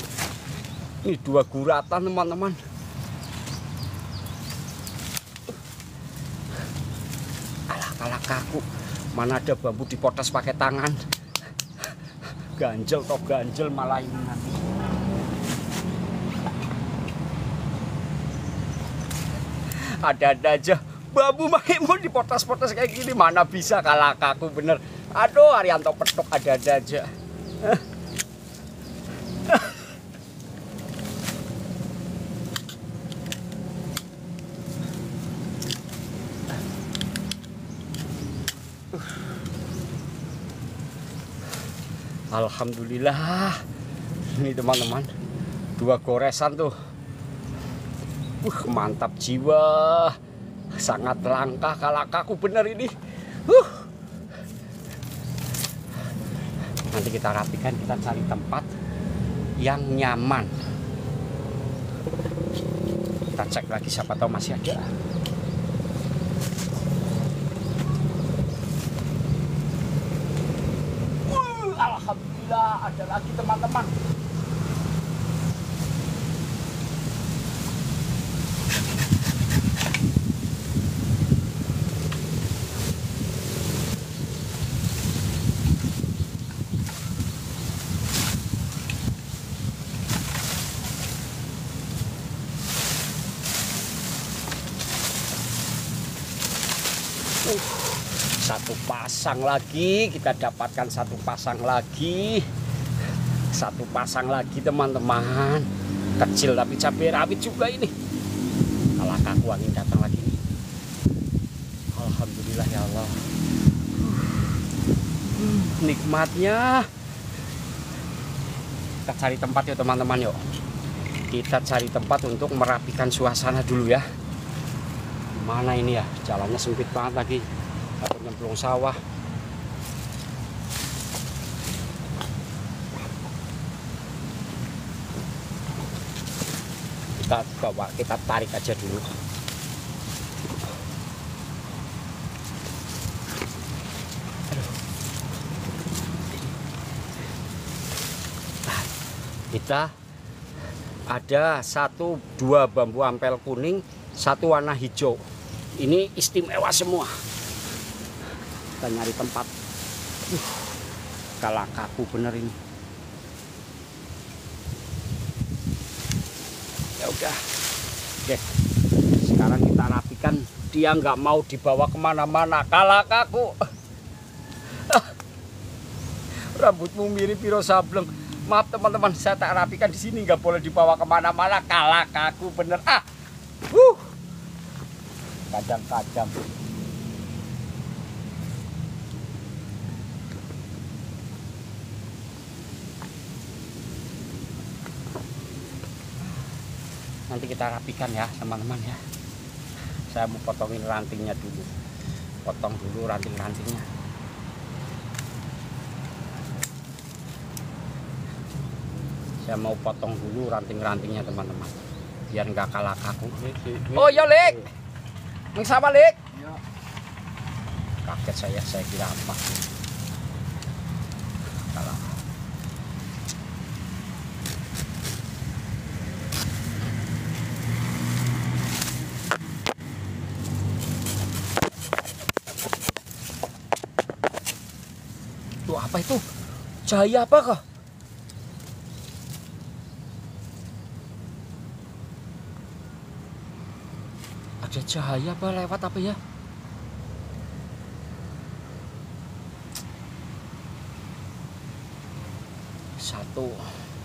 Ini 2 guratan teman-teman. Alah kaku. Mana ada bambu dipotes pakai tangan. Ganjel toh ganjel malah ini nanti. Ada-ada aja bambu mau dipotes-potes kayak gini, mana bisa kalah kaku bener. Aduh Arianto Petok ada-ada aja. Alhamdulillah. Ini teman-teman 2 goresan tuh. Mantap jiwa. Sangat langka kalah kaku bener ini. Nanti kita rapikan, kita cari tempat yang nyaman. Kita cek lagi siapa tahu masih ada. Alhamdulillah ada lagi teman-teman. Satu pasang lagi, kita dapatkan 1 pasang lagi. 1 pasang lagi teman-teman. Kecil tapi cabai rawit juga ini. Kalah kaku angin datang lagi. Alhamdulillah ya Allah. Nikmatnya. Kita cari tempat yuk teman-teman yuk. Kita cari tempat untuk merapikan suasana dulu ya. Mana ini ya? Jalannya sempit banget lagi. Takut nyemplung sawah. Kita bawa, kita tarik aja dulu. Kita ada 1-2 bambu ampel kuning, 1 warna hijau. Ini istimewa semua. Kita nyari tempat. Kalah kaku bener ini. Ya udah. Oke. Sekarang kita rapikan. Dia nggak mau dibawa kemana-mana. Kalah kaku. Rambutmu mirip Piro Sableng. Maaf teman-teman, saya tak rapikan di sini, nggak boleh dibawa kemana-mana. Kalah kaku bener. Kadang-kadang. Nanti kita rapikan ya teman-teman ya. Saya mau potongin rantingnya dulu. Potong dulu ranting-rantingnya. Saya mau potong dulu ranting-rantingnya teman-teman. Biar nggak kalah kaku. Oh ya Lek. Sama Lek. Kaget saya kira apa. Kalah. Tuh apa itu? Cahaya apa kah? Ada cahaya apa lewat apa ya? Satu,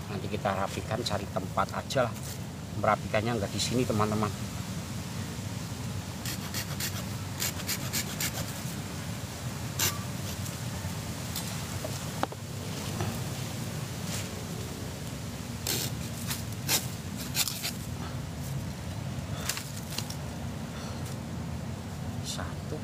nanti kita rapikan, cari tempat aja lah. Merapikannya nggak di sini teman-teman. Satu.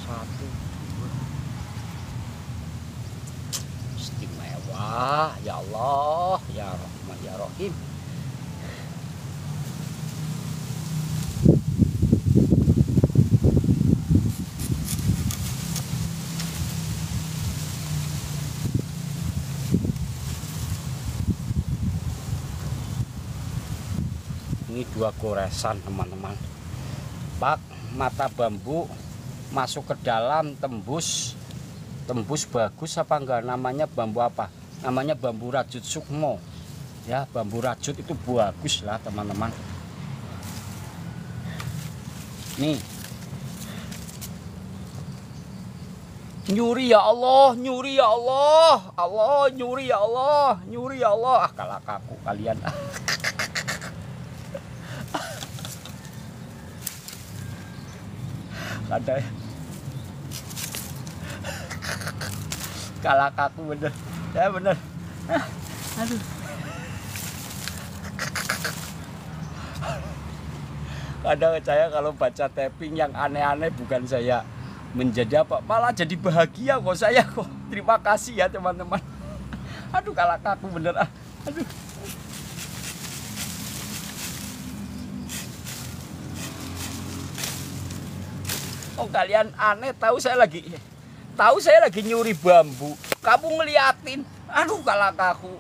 Satu, dua. Istimewa, ya Allah, ya Rahman, ya Rahim. Ini 2 goresan teman-teman. Pak, mata bambu masuk ke dalam, tembus bagus apa enggak? Namanya bambu apa? Namanya bambu rajut sukmo ya. Bambu rajut itu bagus lah teman-teman. Nih, nyuri ya Allah, nyuri ya Allah, Allah nyuri ya Allah, nyuri ya Allah. Ah, kalah kaku kalian. Ada kalah kaku bener ya, bener. Aduh, kadang saya kalau baca tapping yang aneh-aneh bukan saya menjadi apa, malah jadi bahagia kok saya kok. Terima kasih ya teman-teman. Aduh, kalah kaku bener. Aduh. Oh, kalian aneh, tahu saya lagi nyuri bambu, kamu ngeliatin. Aduh, kalah kaku.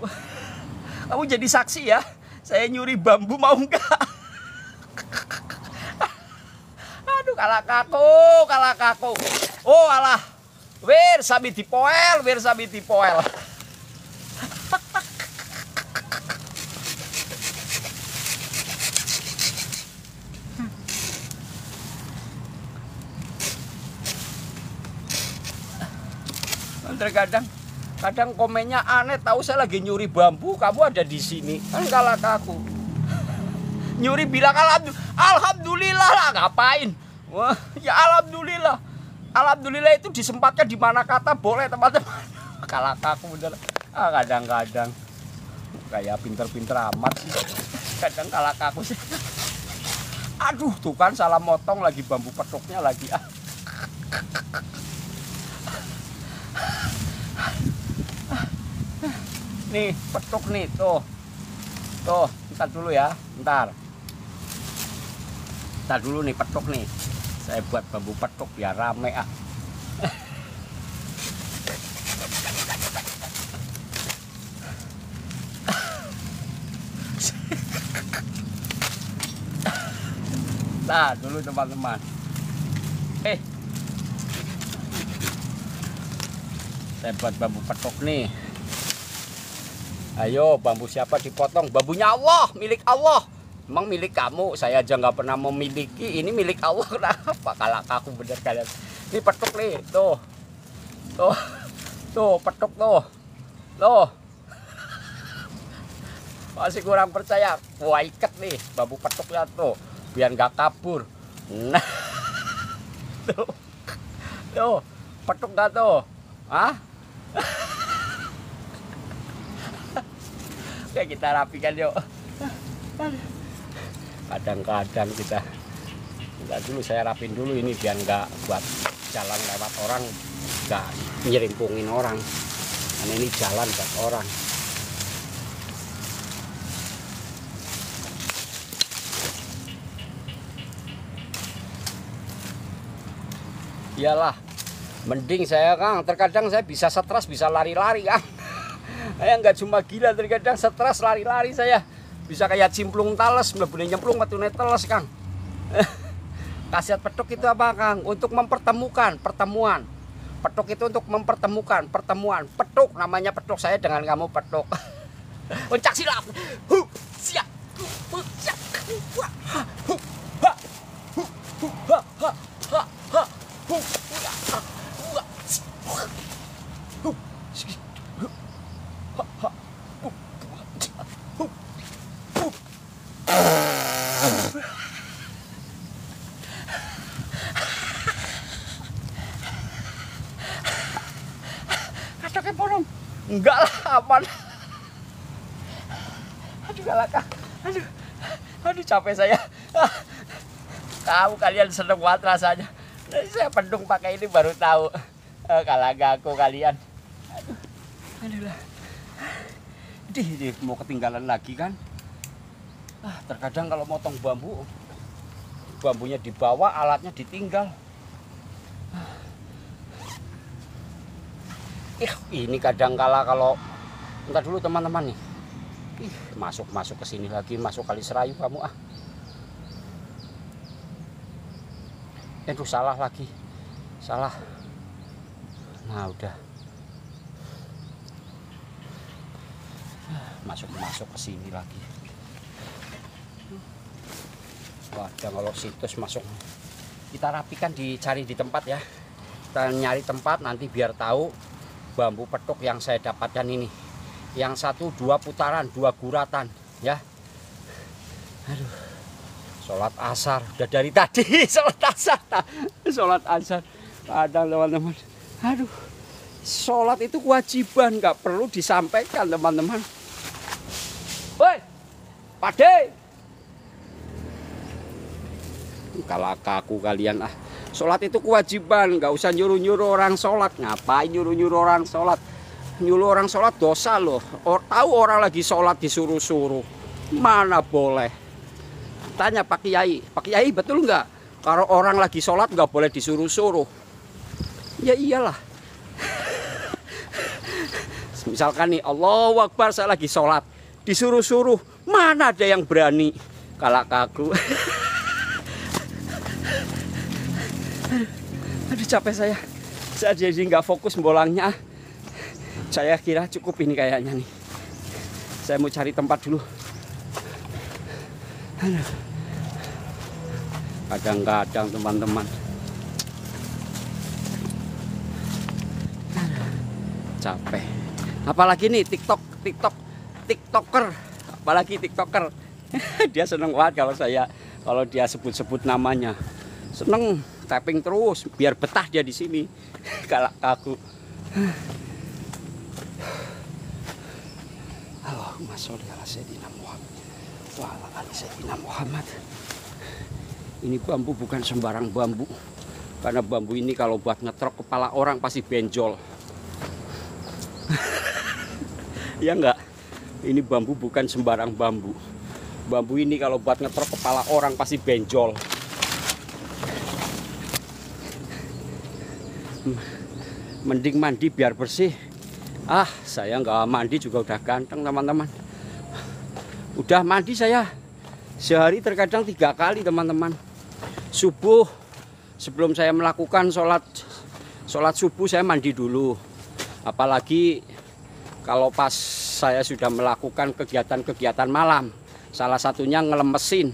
Kamu jadi saksi ya, saya nyuri bambu, mau enggak? Aduh, kalah kaku. Oh alah, wir sabi dipoel. Kadang komennya aneh, tahu saya lagi nyuri bambu, kamu ada di sini. Kan kalah kaku. Nyuri bilang alhamdulillah lah, ngapain? Wah, ya alhamdulillah. Alhamdulillah itu disempatkan di mana kata boleh teman-teman. Kalah kaku bener. Kadang-kadang kayak pinter-pinter amat sih. Kadang kalah kaku sih. Aduh, tuh kan salah motong lagi bambu petuknya lagi. Nih, petuk nih, tuh. Ntar dulu ya, ntar dulu nih petuk nih. Saya buat bambu petuk biar rame Nah, dulu teman-teman. Saya buat bambu petuk nih. Ayo, bambu siapa dipotong? Bambunya Allah, milik Allah. Emang milik kamu? Saya aja nggak pernah memiliki. Ini milik Allah. Kenapa? Kalah kaku bener kalian. Ini petuk nih, tuh petuk tuh. Masih kurang percaya? Wah, ikat nih bambu petuknya tuh, biar nggak kabur. Nah, tuh petuk nggak tuh? Oke, kita rapikan yuk. Kadang-kadang kita dulu saya rapin dulu ini biar nggak buat jalan lewat orang, nggak nyerimpungin orang. Karena ini jalan buat orang. Iyalah, mending saya Kang, terkadang saya bisa stres, bisa lari-lari Kang. Saya nggak cuma gila, terkadang stres lari-lari saya. Bisa kayak cimplung tales, mlebu nyemplung metune teles Kang. Khasiat petuk itu apa Kang? Untuk mempertemukan, pertemuan. Petuk itu untuk mempertemukan, pertemuan. Petuk, namanya petuk, saya dengan kamu petuk. Pencak silat. Siap. Siap. Kacoknya bolong. Enggak lah, aman. Aduh galak. Aduh capek saya. Tahu kalian seneng banget rasanya. Saya pendung pakai ini baru tahu. Kalah aku kalian. Aduh lah. Dih, mau ketinggalan lagi kan. Terkadang kalau motong bambu, bambunya dibawa, alatnya ditinggal. Ini kadang kala kalau entar dulu teman-teman nih. Masuk ke sini lagi, masuk kali Serayu kamu ah. Aduh salah lagi. Salah. Nah, udah. Masuk ke sini lagi. Wadah, kalau situs masuk. Kita rapikan, dicari di tempat ya. Kita nyari tempat nanti biar tahu bambu petuk yang saya dapatkan ini. Yang 1, 2 putaran, 2 guratan ya. Aduh. Sholat asar udah dari tadi. Sholat asar. Kadang teman-teman. Aduh. Sholat itu kewajiban, nggak perlu disampaikan teman-teman. Woi, Pade. Kalau aku kalian ah. Sholat itu kewajiban, nggak usah nyuruh-nyuruh orang sholat. Ngapain nyuruh-nyuruh orang sholat? Nyuruh orang sholat dosa loh. Tahu orang lagi sholat disuruh-suruh. Mana boleh? Tanya Pak Kiai betul nggak? Kalau orang lagi sholat nggak boleh disuruh-suruh. Ya iyalah. Misalkan nih, Allahu Akbar, saya lagi sholat, disuruh-suruh, mana ada yang berani? Kalak aku. Aduh capek saya jadi nggak fokus bolangnya. Saya kira cukup ini kayaknya nih. Saya mau cari tempat dulu. Kadang-kadang teman-teman capek. Apalagi nih TikToker. Apalagi TikToker. Dia seneng banget kalau dia sebut-sebut namanya. Seneng tapping terus biar betah dia di sini. Kalau aku. Allahumma sholli ala sayyidina Muhammad wa ala ali sayyidina Muhammad. Ini bambu bukan sembarang bambu. Karena bambu ini kalau buat ngetrok kepala orang pasti benjol. Ya enggak? Ini bambu bukan sembarang bambu. Bambu ini kalau buat ngetrok kepala orang pasti benjol. Mending mandi biar bersih. Saya nggak mandi juga udah ganteng teman-teman. Udah mandi saya sehari terkadang 3 kali teman-teman. Subuh sebelum saya melakukan sholat subuh saya mandi dulu. Apalagi kalau pas saya sudah melakukan kegiatan-kegiatan malam. Salah satunya ngelempesin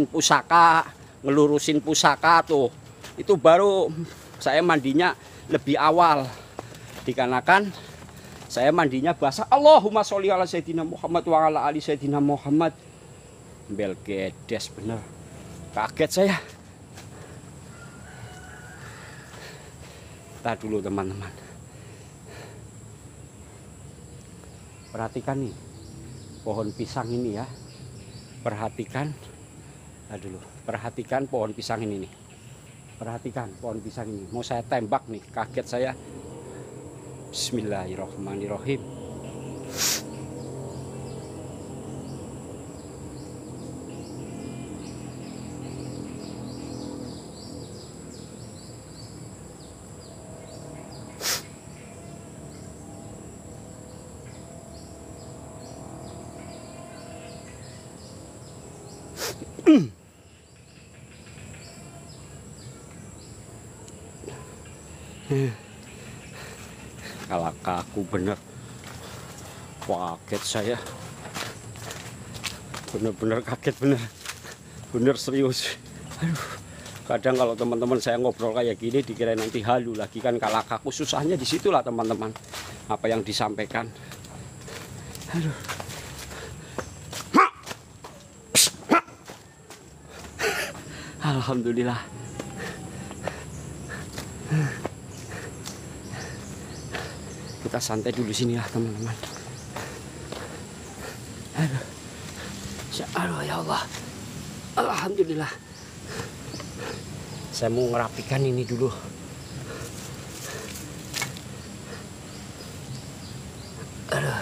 pusaka, ngelurusin pusaka tuh. Itu baru saya mandinya lebih awal. Dikarenakan saya mandinya basah. Allahumma sholli ala sayyidina Muhammad wa ala ali sayyidina Muhammad. Belgedes bener. Kaget saya. Kita dulu teman-teman. Perhatikan nih pohon pisang ini ya. Perhatikan, aduh, perhatikan pohon pisang ini nih. Perhatikan pohon pisang ini. Mau saya tembak nih, kaget saya. Bismillahirrahmanirrahim. Kalau kaku bener, kaget saya, bener-bener kaget, bener serius. Aduh, kadang kalau teman-teman saya ngobrol kayak gini dikira nanti halu lagi kan, kalau kaku susahnya disitulah teman-teman, apa yang disampaikan. Aduh. Alhamdulillah. Kita santai dulu sini ya teman-teman. Aduh ya Allah. Alhamdulillah. Saya mau ngerapikan ini dulu. Aduh.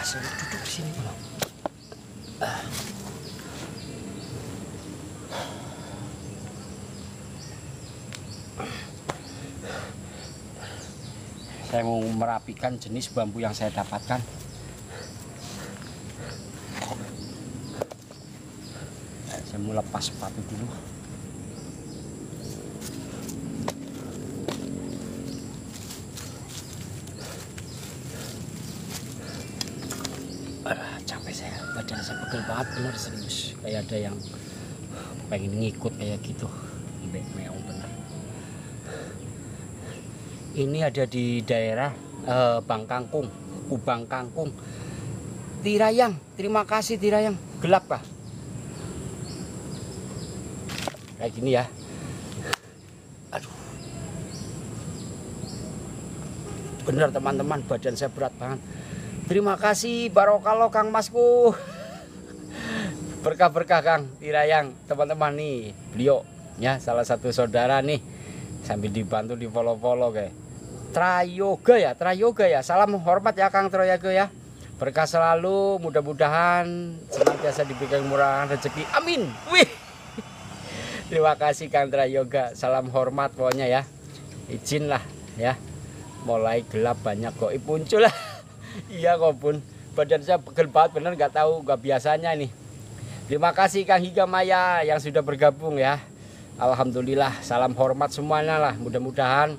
Saya duduk di sini belum. Saya mau merapikan jenis bambu yang saya dapatkan. Saya mau lepas sepatu dulu. Capek saya, badan saya pegel banget, bener serius. Kayak ada yang pengen ngikut kayak gitu. Meong bener. Ini ada di daerah Bangkangkung, Kubang Kangkung, Tirayang. Terima kasih Tirayang. Gelap kah? Kayak gini ya. Aduh. Bener teman-teman, badan saya berat banget. Terima kasih barokah Kang Masku. Berkah-berkah Kang Tirayang, teman-teman nih. Beliau ya salah satu saudara nih. Sambil dibantu di follow-follow kayak. Trayoga ya. Salam hormat ya Kang Trayoga ya. Berkah selalu, mudah-mudahan senantiasa diberikan murahan rezeki. Amin. Wih. Terima kasih Kang Trayoga. Salam hormat pokoknya ya. Izinlah ya. Mulai gelap banyak kok muncul lah. Iya kok Bun. Badan saya pegel banget bener, nggak tahu, nggak biasanya nih. Terima kasih Kang Higa Maya yang sudah bergabung ya. Alhamdulillah, salam hormat semuanya lah. Mudah-mudahan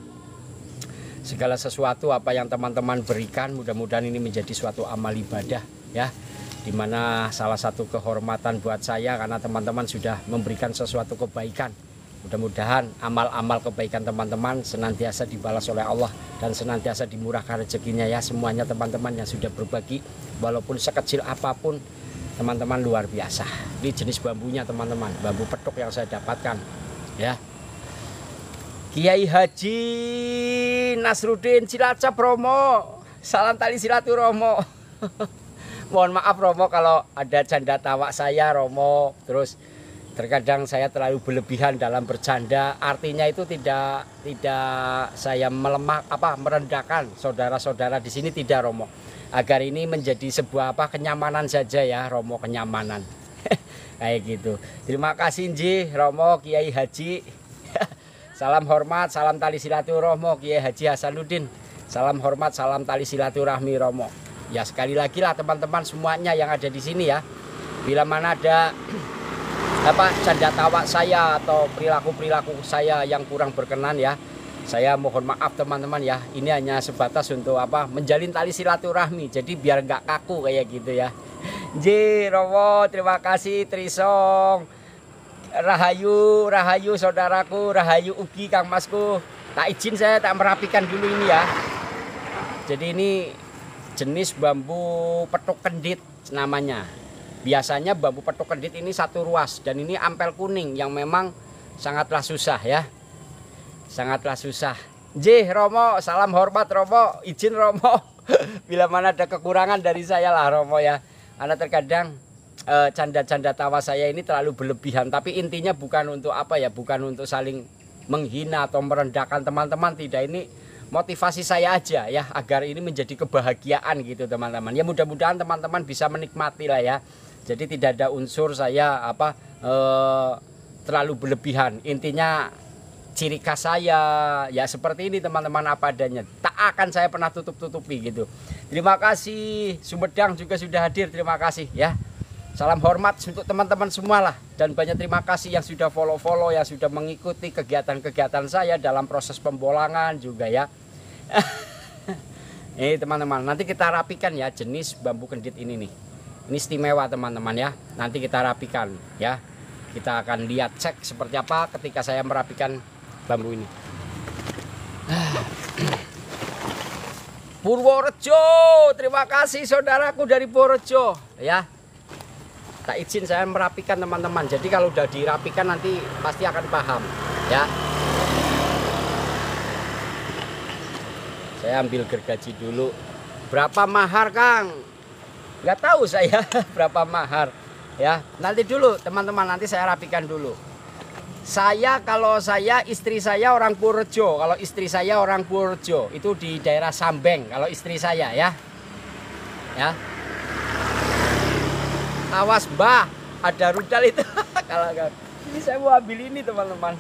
segala sesuatu apa yang teman-teman berikan, mudah-mudahan ini menjadi suatu amal ibadah ya. Dimana salah satu kehormatan buat saya karena teman-teman sudah memberikan sesuatu kebaikan. Mudah-mudahan amal-amal kebaikan teman-teman senantiasa dibalas oleh Allah dan senantiasa dimurahkan rezekinya ya semuanya teman-teman yang sudah berbagi, walaupun sekecil apapun teman-teman luar biasa. Ini jenis bambunya teman-teman, bambu petuk yang saya dapatkan ya. Kiai Haji Nasruddin Cilacap Romo, salam tali silaturahmi. Mohon maaf Romo kalau ada canda tawa saya Romo, terus terkadang saya terlalu berlebihan dalam bercanda. Artinya itu tidak saya merendahkan saudara-saudara di sini, tidak Romo. Agar ini menjadi sebuah kenyamanan saja ya Romo, kenyamanan. Kayak gitu. Terima kasih Nji Romo Kiai Haji. Salam hormat, salam tali silaturahmi Kiai Haji Hasanuddin. Salam hormat, salam tali silaturahmi Romo. Ya sekali lagi lah teman-teman semuanya yang ada di sini ya. Bila mana ada canda tawa saya atau perilaku saya yang kurang berkenan ya, saya mohon maaf teman-teman ya. Ini hanya sebatas untuk menjalin tali silaturahmi. Jadi biar nggak kaku kayak gitu ya. Nji Romo, terima kasih Trisong. Rahayu saudaraku, Rahayu Ugi Kang Masku. Tak izin saya tak merapikan dulu ini ya. Jadi ini jenis bambu petuk kendit namanya. Biasanya bambu petuk kendit ini satu ruas dan ini ampel kuning yang memang sangatlah susah ya. Sangatlah susah. Jih Romo, salam hormat Romo, izin Romo. Bila mana ada kekurangan dari saya lah Romo ya. Karena terkadang canda-canda tawa saya ini terlalu berlebihan. Tapi intinya bukan untuk apa ya, bukan untuk saling menghina atau merendahkan teman-teman. Tidak, ini motivasi saya aja ya, agar ini menjadi kebahagiaan gitu teman-teman. Ya mudah-mudahan teman-teman bisa menikmati lah ya. Jadi tidak ada unsur saya terlalu berlebihan. Intinya ciri khas saya ya seperti ini teman-teman, apa adanya. Tak akan saya pernah tutup-tutupi gitu. Terima kasih Sumedang juga sudah hadir, terima kasih ya. Salam hormat untuk teman-teman semua lah. Dan banyak terima kasih yang sudah follow-follow, yang sudah mengikuti kegiatan-kegiatan saya dalam proses pembolangan juga ya. Ini teman-teman, nanti kita rapikan ya jenis bambu kendit ini nih. Ini istimewa teman-teman ya. Nanti kita rapikan ya. Kita akan lihat cek seperti apa ketika saya merapikan bambu ini. Purworejo, terima kasih saudaraku dari Purworejo ya. Tak izin saya merapikan teman-teman. Jadi kalau udah dirapikan nanti pasti akan paham ya. Saya ambil gergaji dulu. Berapa mahar Kang? Nggak tahu saya berapa mahar ya. Nanti dulu teman-teman, nanti saya rapikan dulu. Kalau saya istri saya orang Purworejo. Kalau istri saya orang Purworejo itu di daerah Sambeng. Kalau istri saya ya. Ya. Awas Mbah, ada rudal itu. Kalau ini saya mau ambil ini teman-teman.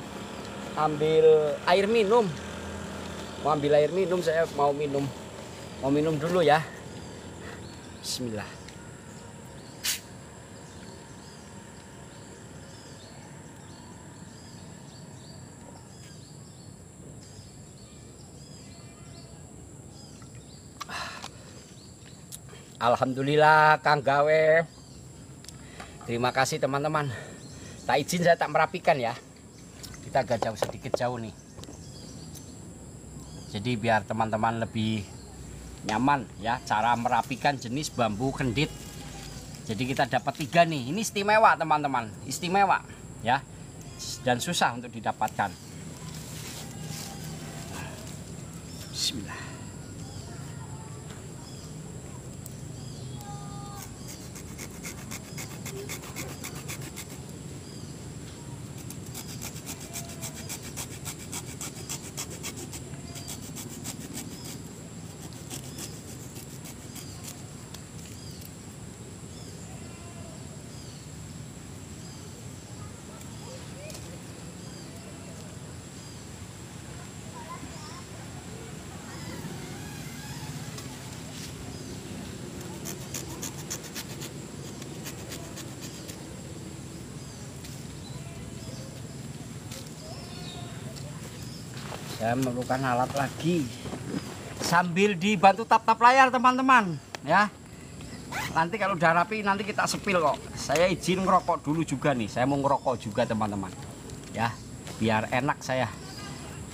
Ambil air minum. Mau ambil air minum, saya mau minum. Mau minum dulu ya. Bismillah. Alhamdulillah Kang Gawe. Terima kasih teman-teman. Tak izin saya tak merapikan ya. Kita agak jauh, sedikit jauh nih. Jadi biar teman-teman lebih nyaman ya cara merapikan jenis bambu kendit. Jadi kita dapat 3 nih. Ini istimewa teman-teman, istimewa ya. Dan susah untuk didapatkan. Bismillah. Saya memerlukan alat lagi sambil dibantu tap-tap layar teman-teman ya. Nanti kalau udah rapi nanti kita sepil kok. Saya izin ngerokok dulu juga nih. Saya mau ngerokok juga teman-teman ya, biar enak saya,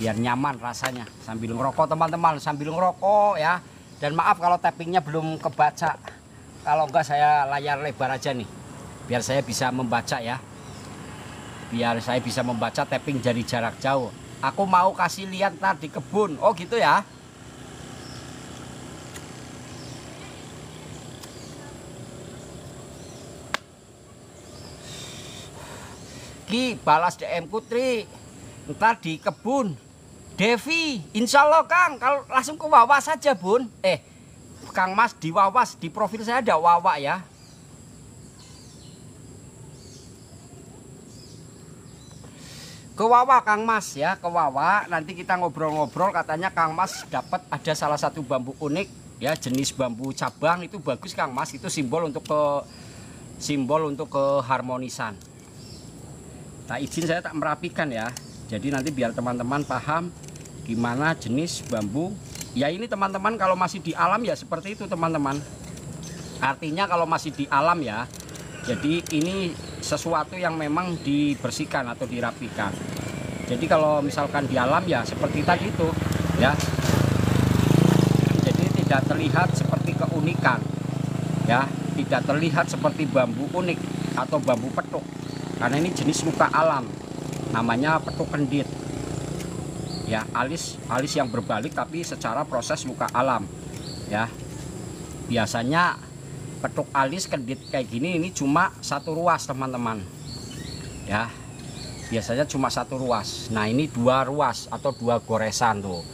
biar nyaman rasanya sambil ngerokok teman-teman, sambil ngerokok ya. Dan maaf kalau tappingnya belum kebaca. Kalau enggak saya layar lebar aja nih, biar saya bisa membaca ya. Biar saya bisa membaca tapping dari jarak jauh. Aku mau kasih lihat tadi kebun. Oh gitu ya. Ki balas DM Putri. Ntar di kebun. Devi, insya Allah Kang. Kalau langsung ke Wawa saja Bun. Kang Mas di Wawas, di profil saya ada Wawa ya. Ke Wawa Kang Mas ya, ke Wawa. Nanti kita ngobrol-ngobrol, katanya Kang Mas dapat ada salah satu bambu unik ya, jenis bambu cabang itu bagus Kang Mas, itu simbol untuk keharmonisan. Tak izin saya tak merapikan ya. Jadi nanti biar teman-teman paham gimana jenis bambu. Ya ini teman-teman kalau masih di alam ya seperti itu teman-teman. Artinya kalau masih di alam ya, jadi ini sesuatu yang memang dibersihkan atau dirapikan. Jadi kalau misalkan di alam ya seperti tadi itu ya. Jadi tidak terlihat seperti keunikan ya, tidak terlihat seperti bambu unik atau bambu petuk. Karena ini jenis muka alam, namanya petuk kendit. Ya, alis yang berbalik tapi secara proses luka alam. Ya. Biasanya petuk alis kendit kayak gini ini cuma satu ruas teman-teman. Ya. Biasanya cuma satu ruas. Nah, ini 2 ruas atau 2 goresan tuh.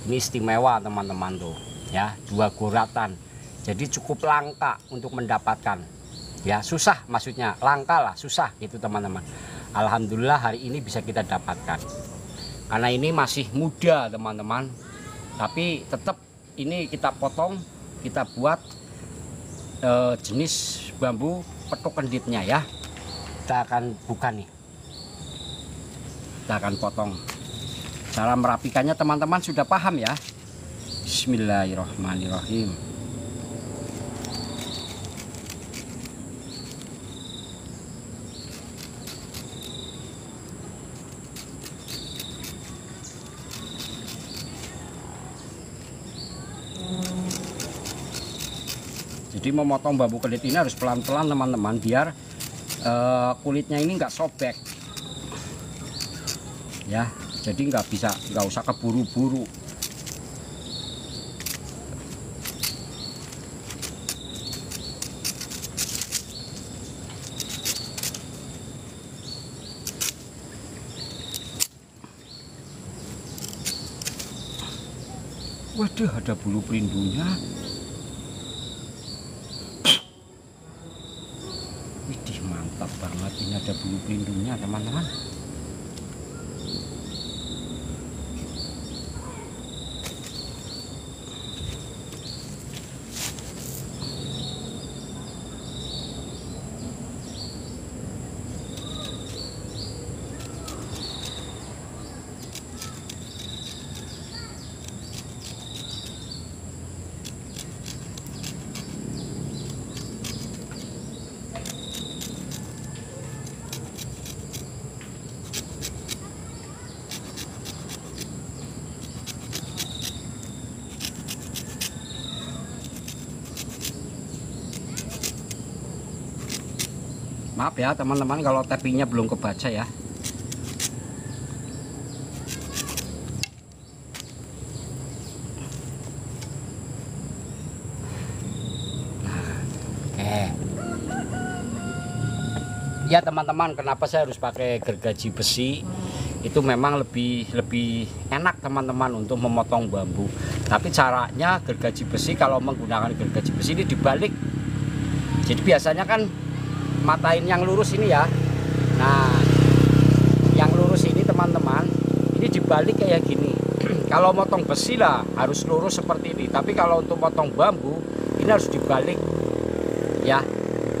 Ini istimewa teman-teman tuh. Ya, 2 goratan. Jadi cukup langka untuk mendapatkan. Ya, susah maksudnya, langka lah, susah gitu teman-teman. Alhamdulillah hari ini bisa kita dapatkan. Karena ini masih muda teman-teman. Tapi tetap ini kita potong, kita buat jenis bambu petuk kenditnya ya. Kita akan buka nih. Kita akan potong. Cara merapikannya teman-teman sudah paham ya. Bismillahirrahmanirrahim. Jadi memotong bambu kendit ini harus pelan-pelan teman-teman, biar kulitnya ini nggak sobek. Ya, jadi nggak usah keburu-buru. Waduh, ada bulu perindunya. Widih, mantap banget, ini ada bulu perindunya teman-teman. Maaf ya teman-teman kalau tappingnya belum kebaca ya. Nah, oke. Ya teman-teman, kenapa saya harus pakai gergaji besi? Itu memang lebih enak teman-teman untuk memotong bambu. Tapi caranya gergaji besi, kalau menggunakan gergaji besi ini dibalik. Jadi biasanya kan matain yang lurus ini ya. Nah, yang lurus ini teman-teman, ini dibalik kayak gini. Kalau motong besi lah harus lurus seperti ini. Tapi kalau untuk motong bambu ini harus dibalik. Ya,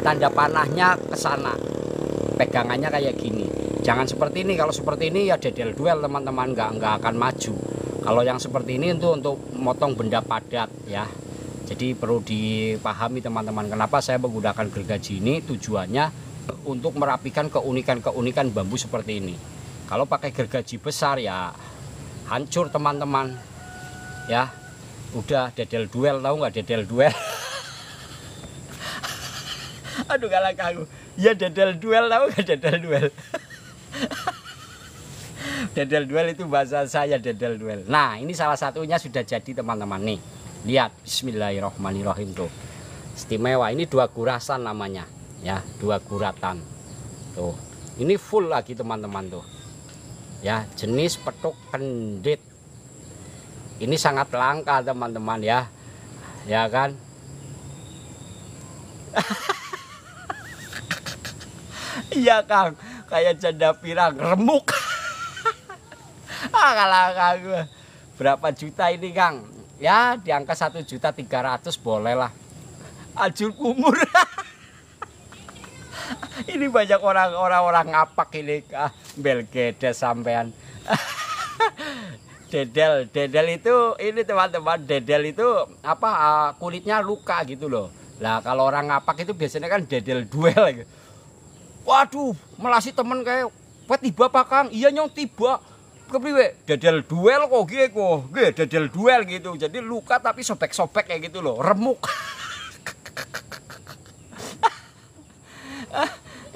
tanda panahnya ke sana. Pegangannya kayak gini. Jangan seperti ini. Kalau seperti ini ya dedel duel teman-teman, nggak akan maju. Kalau yang seperti ini untuk motong benda padat ya. Jadi perlu dipahami teman-teman, kenapa saya menggunakan gergaji ini, tujuannya untuk merapikan keunikan-keunikan bambu seperti ini. Kalau pakai gergaji besar ya hancur teman-teman. Ya, udah dedel duel, tahu nggak dedel duel? Aduh, galak aku. Ya dedel duel, tahu nggak dedel duel? Dedel duel itu bahasa saya, dedel duel. Nah, ini salah satunya sudah jadi teman-teman nih. Lihat, bismillahirrahmanirrahim tuh. Istimewa, ini 2 gurasan namanya. Ya, 2 guratan. Tuh. Ini full lagi teman-teman tuh. Ya, jenis petuk kendit. Ini sangat langka teman-teman ya. Ya kan? Iya Kang, kayak janda pirang remuk. Kalah gue. Berapa juta ini Kang? Ya di angka 1.300.000 boleh lah. Ajul kumur. Ini banyak orang ngapak ini, belgedes sampean. Dedel itu ini teman-teman, dedel itu apa, kulitnya luka gitu loh. Lah kalau orang ngapak itu biasanya kan dedel duel. Waduh, melasi temen kayak, "Wah tiba Pak Kang?" "Iya nyong tiba." "Kepriwe?" "Dedel duel kok nggih dedel duel gitu." Jadi luka tapi sobek-sobek kayak gitu loh, remuk.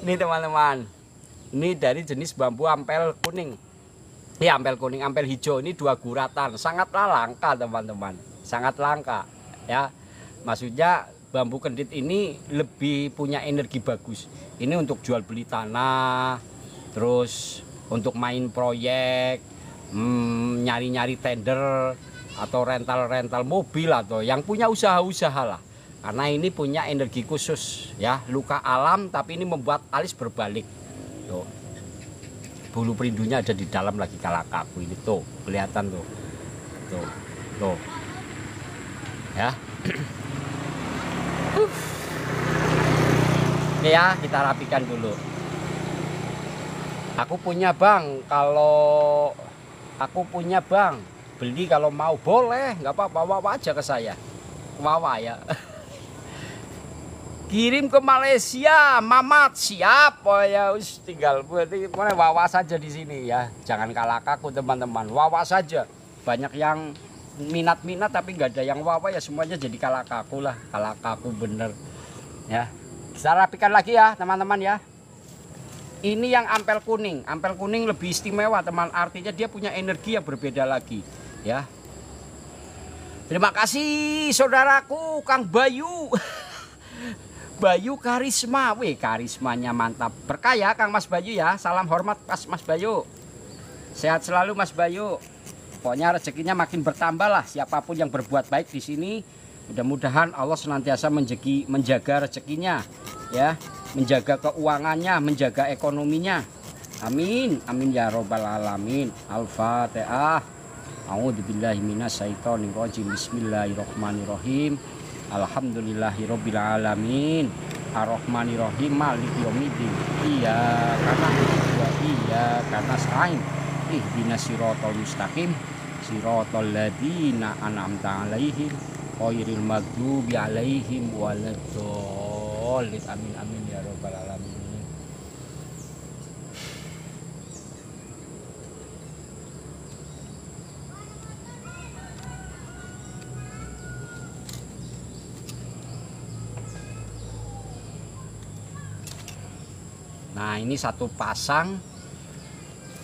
Ini teman-teman, ini dari jenis bambu ampel kuning. Ya, ampel kuning, ampel hijau ini dua guratan, sangatlah langka teman-teman, sangat langka ya. Maksudnya bambu kendit ini lebih punya energi bagus. Ini untuk jual beli tanah, terus untuk main proyek, nyari-nyari tender atau rental-rental mobil atau yang punya usaha-usaha lah. Karena ini punya energi khusus ya, luka alam tapi ini membuat alis berbalik. Tuh. Bulu perindunya ada di dalam lagi kalakaku ini tuh, kelihatan tuh. Tuh. Ya. Ini ya, kita rapikan dulu. Aku punya bang, beli kalau mau boleh, nggak apa-apa, bawa aja ke saya. Bawa ya. Kirim ke Malaysia, Mamat siap. Oh ya, tinggal berarti wawa saja di sini ya. Jangan kalakaku teman-teman, wawa saja. Banyak yang minat tapi nggak ada yang wawa ya, semuanya jadi kalakaku lah. Kalakaku bener ya. Kita rapikan lagi ya teman-teman ya. Ini yang ampel kuning lebih istimewa teman, artinya dia punya energi yang berbeda lagi ya. Terima kasih saudaraku Kang Bayu. Bayu karisma, wih karismanya mantap. Berkah ya Kang Mas Bayu ya, salam hormat Mas Bayu. Sehat selalu Mas Bayu. Pokoknya rezekinya makin bertambah lah, siapapun yang berbuat baik di sini. Mudah-mudahan Allah senantiasa menjaga rezekinya ya, menjaga keuangannya, menjaga ekonominya. Amin, amin ya robbal alamin. Al-Fatihah. A'udzubillahi minasyaitonirrajim. Bismillahirrahmanirrahim. Alhamdulillahirabbil alamin. Arrahmanirrahim. Maliki yaumiddin. Iyyaka na'budu wa iyyaka nasta'in. Ihdinas siratal mustaqim. Siratal ladzina an'amta 'alaihim ghairil maghdubi 'alaihim waladdallin. Amin amin ya rabbal alamin. Nah ini satu pasang,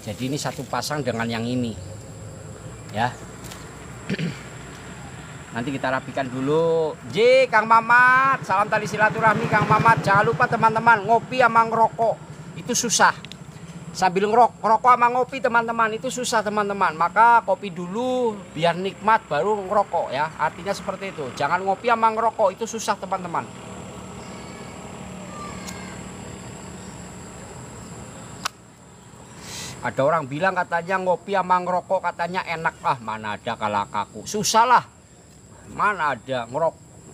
jadi ini satu pasang dengan yang ini ya. Nanti kita rapikan dulu. Kang Mamat, salam tali silaturahmi Kang Mamat. Jangan lupa teman-teman, ngopi sama ngerokok itu susah. Sambil ngerokok sama ngopi teman-teman itu susah teman-teman. Maka kopi dulu biar nikmat baru ngerokok ya. Artinya seperti itu. Jangan ngopi sama ngerokok itu susah teman-teman. Ada orang bilang katanya ngopi sama ngerokok katanya enak. Ah mana ada kalakaku, susah lah. Mana ada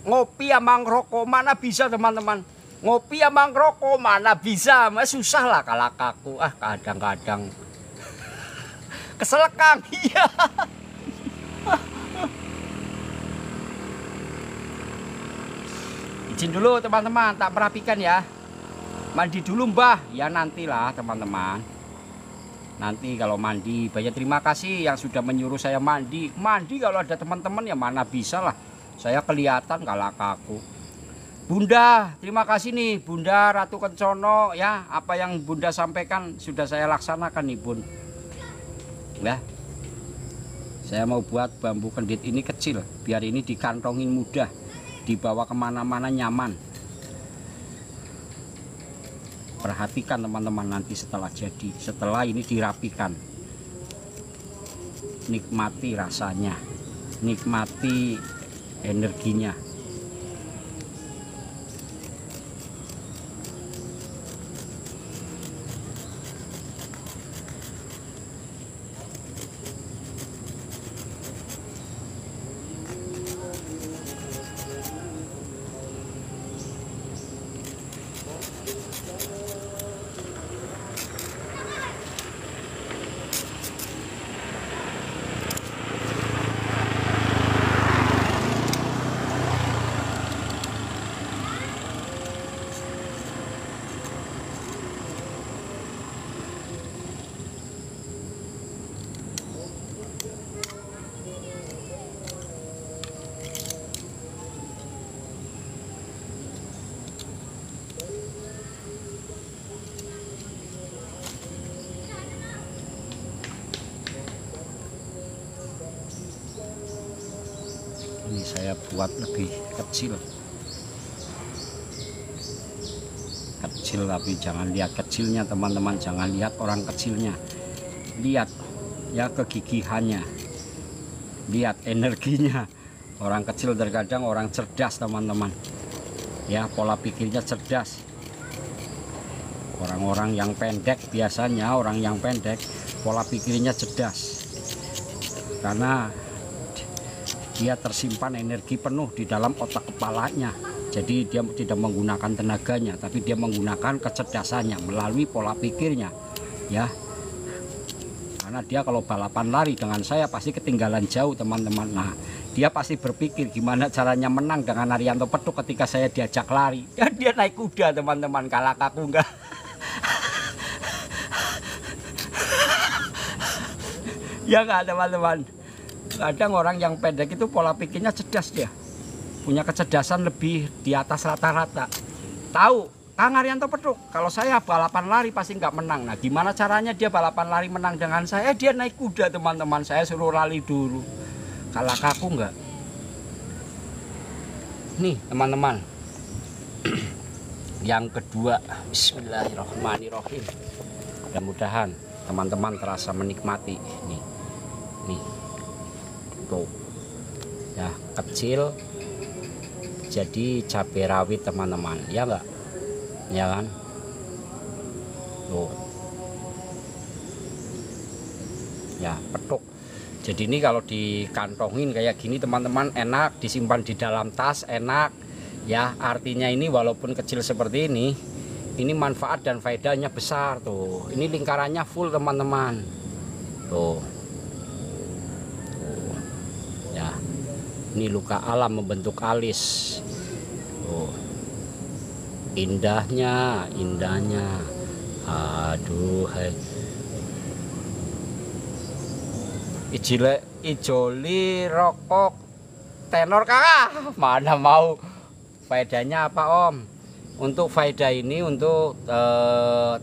ngopi sama ngerokok mana bisa teman-teman. Ngopi sama ngerokok mana bisa, susah lah kalakaku. Ah kadang-kadang kesel Kang. Iya. Izin dulu teman-teman, tak merapikan ya. Mandi dulu Mbah. Ya nantilah teman-teman. Nanti kalau mandi, banyak terima kasih yang sudah menyuruh saya mandi. Mandi kalau ada teman-teman ya mana bisa lah. Saya kelihatan kalakaku. Bunda, terima kasih nih Bunda Ratu Kencono ya. Apa yang Bunda sampaikan sudah saya laksanakan nih Bun. Ya. Saya mau buat bambu kendit ini kecil, biar ini dikantongin mudah, dibawa kemana-mana nyaman. Perhatikan teman-teman nanti setelah jadi, setelah ini dirapikan, nikmati rasanya, nikmati energinya. buat lebih kecil. Kecil, tapi jangan lihat kecilnya teman-teman, jangan lihat orang kecilnya, lihat ya kegigihannya, lihat energinya. Orang kecil terkadang orang cerdas teman-teman ya, pola pikirnya cerdas. Orang-orang yang pendek, biasanya orang yang pendek pola pikirnya cerdas karena dia tersimpan energi penuh di dalam otak kepalanya. Jadi dia tidak menggunakan tenaganya, tapi dia menggunakan kecerdasannya melalui pola pikirnya ya. Karena dia kalau balapan lari dengan saya pasti ketinggalan jauh teman-teman. Nah, dia pasti berpikir gimana caranya menang dengan Arianto Petuk ketika saya diajak lari. Ya, dia naik kuda teman-teman, kalah aku enggak. Ya enggak teman-teman. Kadang orang yang pendek itu pola pikirnya cerdas, dia punya kecerdasan lebih di atas rata-rata. Tahu Kang Arianto Petuk, kalau saya balapan lari pasti nggak menang. Nah, gimana caranya dia balapan lari menang dengan saya? Dia naik kuda teman-teman, saya suruh rally dulu. Kalah kaku nggak? Nih teman-teman, yang kedua, Bismillahirrahmanirrahim. Mudah-mudahan teman-teman terasa menikmati. Nih, tuh, ya kecil, jadi cabai rawit teman-teman, ya nggak? Ya kan, tuh ya petuk. Jadi ini kalau dikantongin kayak gini teman-teman, enak disimpan di dalam tas, enak ya. Artinya ini walaupun kecil seperti ini manfaat dan faedahnya besar. Tuh, ini lingkarannya full teman-teman, tuh ya. Ini luka alam membentuk alis, tuh. Indahnya, aduh, hai. Ijoli rokok tenor kakak, mana mau. Faedahnya apa om? Untuk faedah ini untuk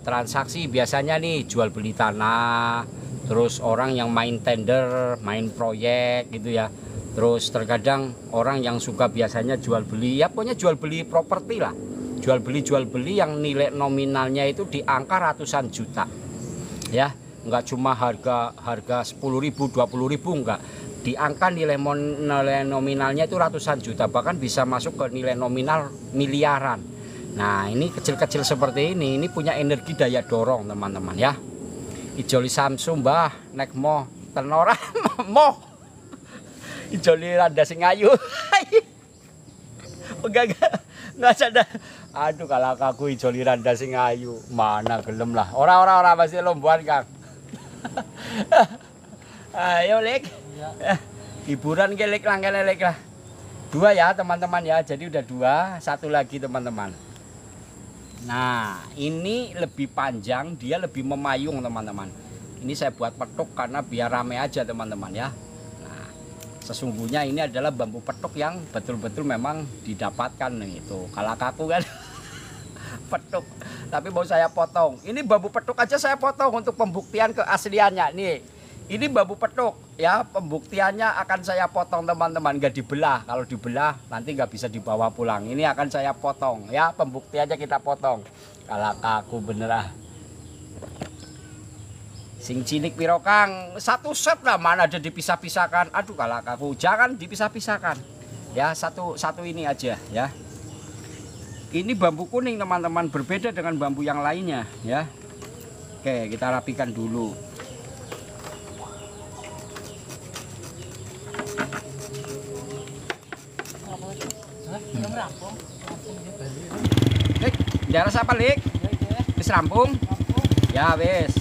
transaksi biasanya nih, jual beli tanah, terus orang yang main tender, main proyek gitu ya. Terus terkadang orang yang suka biasanya jual beli, ya pokoknya jual beli properti lah. Jual beli yang nilai nominalnya itu di angka ratusan juta ya, nggak cuma harga 10.000 20.000 enggak, di angka nilai nominalnya itu ratusan juta, bahkan bisa masuk ke nilai nominal miliaran. Nah, ini kecil-kecil seperti ini punya energi daya dorong teman-teman ya. Ijoli Samsung mbah nek moh tenora moh ijoli randa sing ayu. Enggak sadar. Aduh, kalau aku ijoli randa sing ayu, mana gelem lah. Ora pasti lomboan, Kang. Ayo, Lek. Ya. Hiburan ke Lek lah. 2 ya, teman-teman ya. Jadi udah 2, 1 lagi, teman-teman. Nah, ini lebih panjang, dia lebih memayung, teman-teman. Ini saya buat petuk karena biar rame aja, teman-teman ya. Sesungguhnya ini adalah bambu petuk yang betul-betul memang didapatkan nih, itu kalah kaku kan. Petuk, tapi mau saya potong. Ini bambu petuk aja saya potong untuk pembuktian keasliannya nih. Ini bambu petuk ya, pembuktiannya akan saya potong teman-teman, nggak dibelah. Kalau dibelah nanti nggak bisa dibawa pulang. Ini akan saya potong ya, pembuktiannya kita potong. Kalah kaku bener ah. Sing cilik piro Kang? 1 set lah, mana ada dipisah-pisahkan. Aduh, kalah kaku, jangan dipisah-pisahkan ya, satu ini aja ya. Ini bambu kuning teman-teman, berbeda dengan bambu yang lainnya ya. Oke, kita rapikan dulu. Daerah siapa Lik? Wis rampung? Ya wis.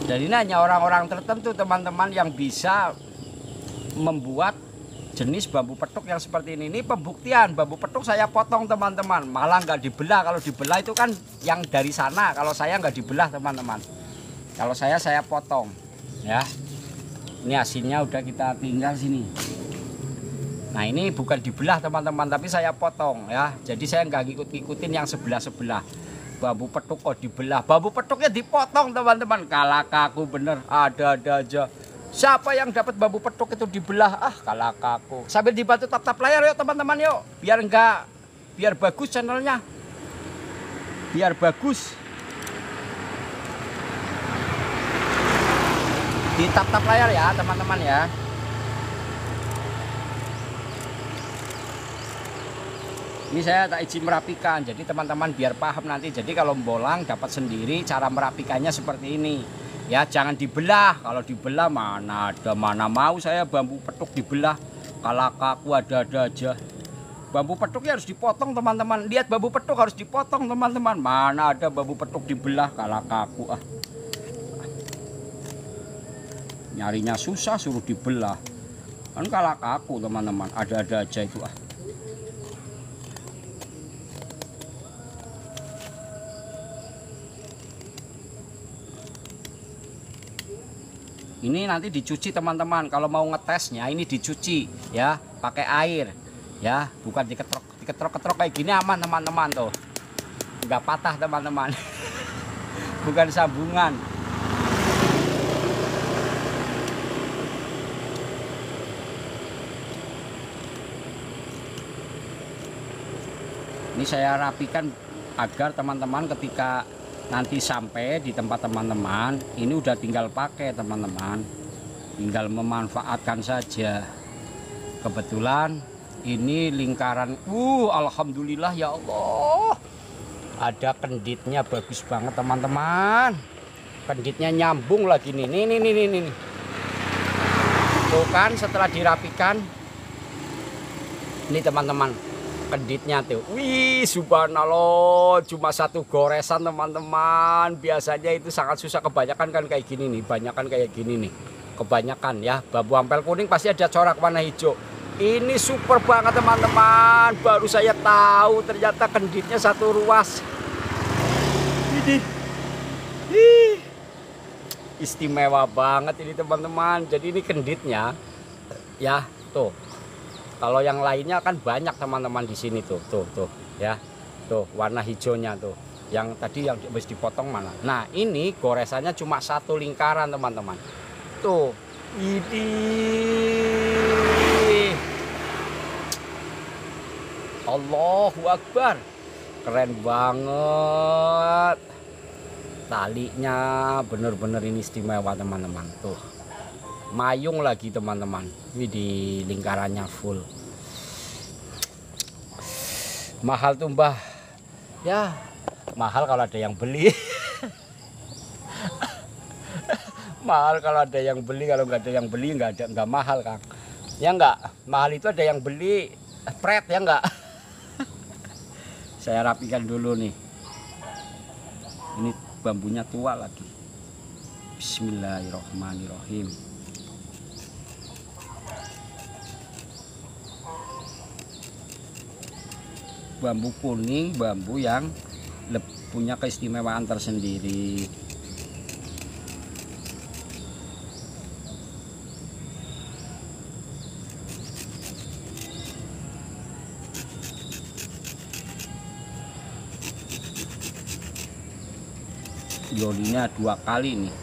Dan ini hanya orang-orang tertentu teman-teman yang bisa membuat jenis bambu petuk yang seperti ini. Ini pembuktian bambu petuk saya potong teman-teman, malah nggak dibelah. Kalau dibelah itu kan yang dari sana, kalau saya nggak dibelah teman-teman. Kalau saya potong ya. Ini asinnya udah kita tinggal sini. Nah ini bukan dibelah teman-teman, tapi saya potong ya. Jadi saya nggak ngikut-ngikutin yang sebelah-sebelah. Bambu petuk kok dibelah, bambu petuknya dipotong teman-teman. Kalakaku bener, ada-ada aja. Siapa yang dapat bambu petuk itu dibelah? Ah kalakaku. Sambil dibantu tap-tap layar yuk teman-teman yuk. Biar bagus channelnya. Biar bagus. Di tap-tap layar ya teman-teman ya. Ini saya tak izin merapikan, jadi teman-teman biar paham nanti. Jadi kalau bolang dapat sendiri cara merapikannya seperti ini. Ya jangan dibelah. Kalau dibelah mana mau saya bambu petuk dibelah. Kalakaku ada-ada aja. Bambu petuknya harus dipotong teman-teman. Lihat bambu petuk harus dipotong teman-teman. Mana ada bambu petuk dibelah, kalakaku ah. Nyarinya susah suruh dibelah. Kan kalakaku teman-teman, ada-ada aja itu ah. Ini nanti dicuci teman-teman. Kalau mau ngetesnya ini dicuci ya, pakai air ya, bukan diketrok kayak gini. Aman teman-teman tuh, nggak patah teman-teman. Bukan sambungan. Ini saya rapikan agar teman-teman ketika nanti sampai di tempat teman-teman, ini udah tinggal pakai teman-teman, tinggal memanfaatkan saja. Kebetulan ini lingkaran, alhamdulillah ya Allah, ada kenditnya bagus banget teman-teman. Kenditnya nyambung lagi nih, nih. Tuh kan setelah dirapikan, ini teman-teman. Kenditnya tuh, wih subhanallah, cuma satu goresan teman-teman. Biasanya itu sangat susah, kebanyakan kan kayak gini nih, kebanyakan ya. Bambu ampel kuning pasti ada corak warna hijau. Ini super banget teman-teman, baru saya tahu ternyata kenditnya satu ruas. Ini istimewa banget ini teman-teman. Jadi ini kenditnya ya tuh. Kalau yang lainnya kan banyak teman-teman di sini tuh ya. Tuh warna hijaunya tuh. Yang tadi yang habis dipotong mana? Nah, ini goresannya cuma satu lingkaran teman-teman. Tuh. Ini Allahu Akbar. Keren banget. Talinya bener-bener ini istimewa teman-teman tuh. Mayung lagi teman-teman, ini di lingkarannya full. Mahal tuh mbah ya, mahal kalau ada yang beli. Mahal kalau ada yang beli, kalau nggak ada yang beli nggak mahal Kang ya. Nggak mahal itu ada yang beli pret ya nggak. Saya rapikan dulu nih, ini bambunya tua lagi. Bismillahirrahmanirrahim. Bambu kuning, bambu yang punya keistimewaan tersendiri. Yolinya 2 kali nih.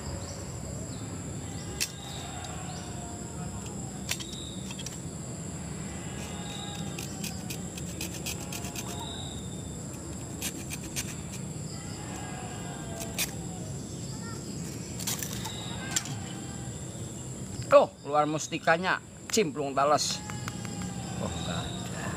Oh, keluar mustikanya, cimplung talas. Oh, enggak ada.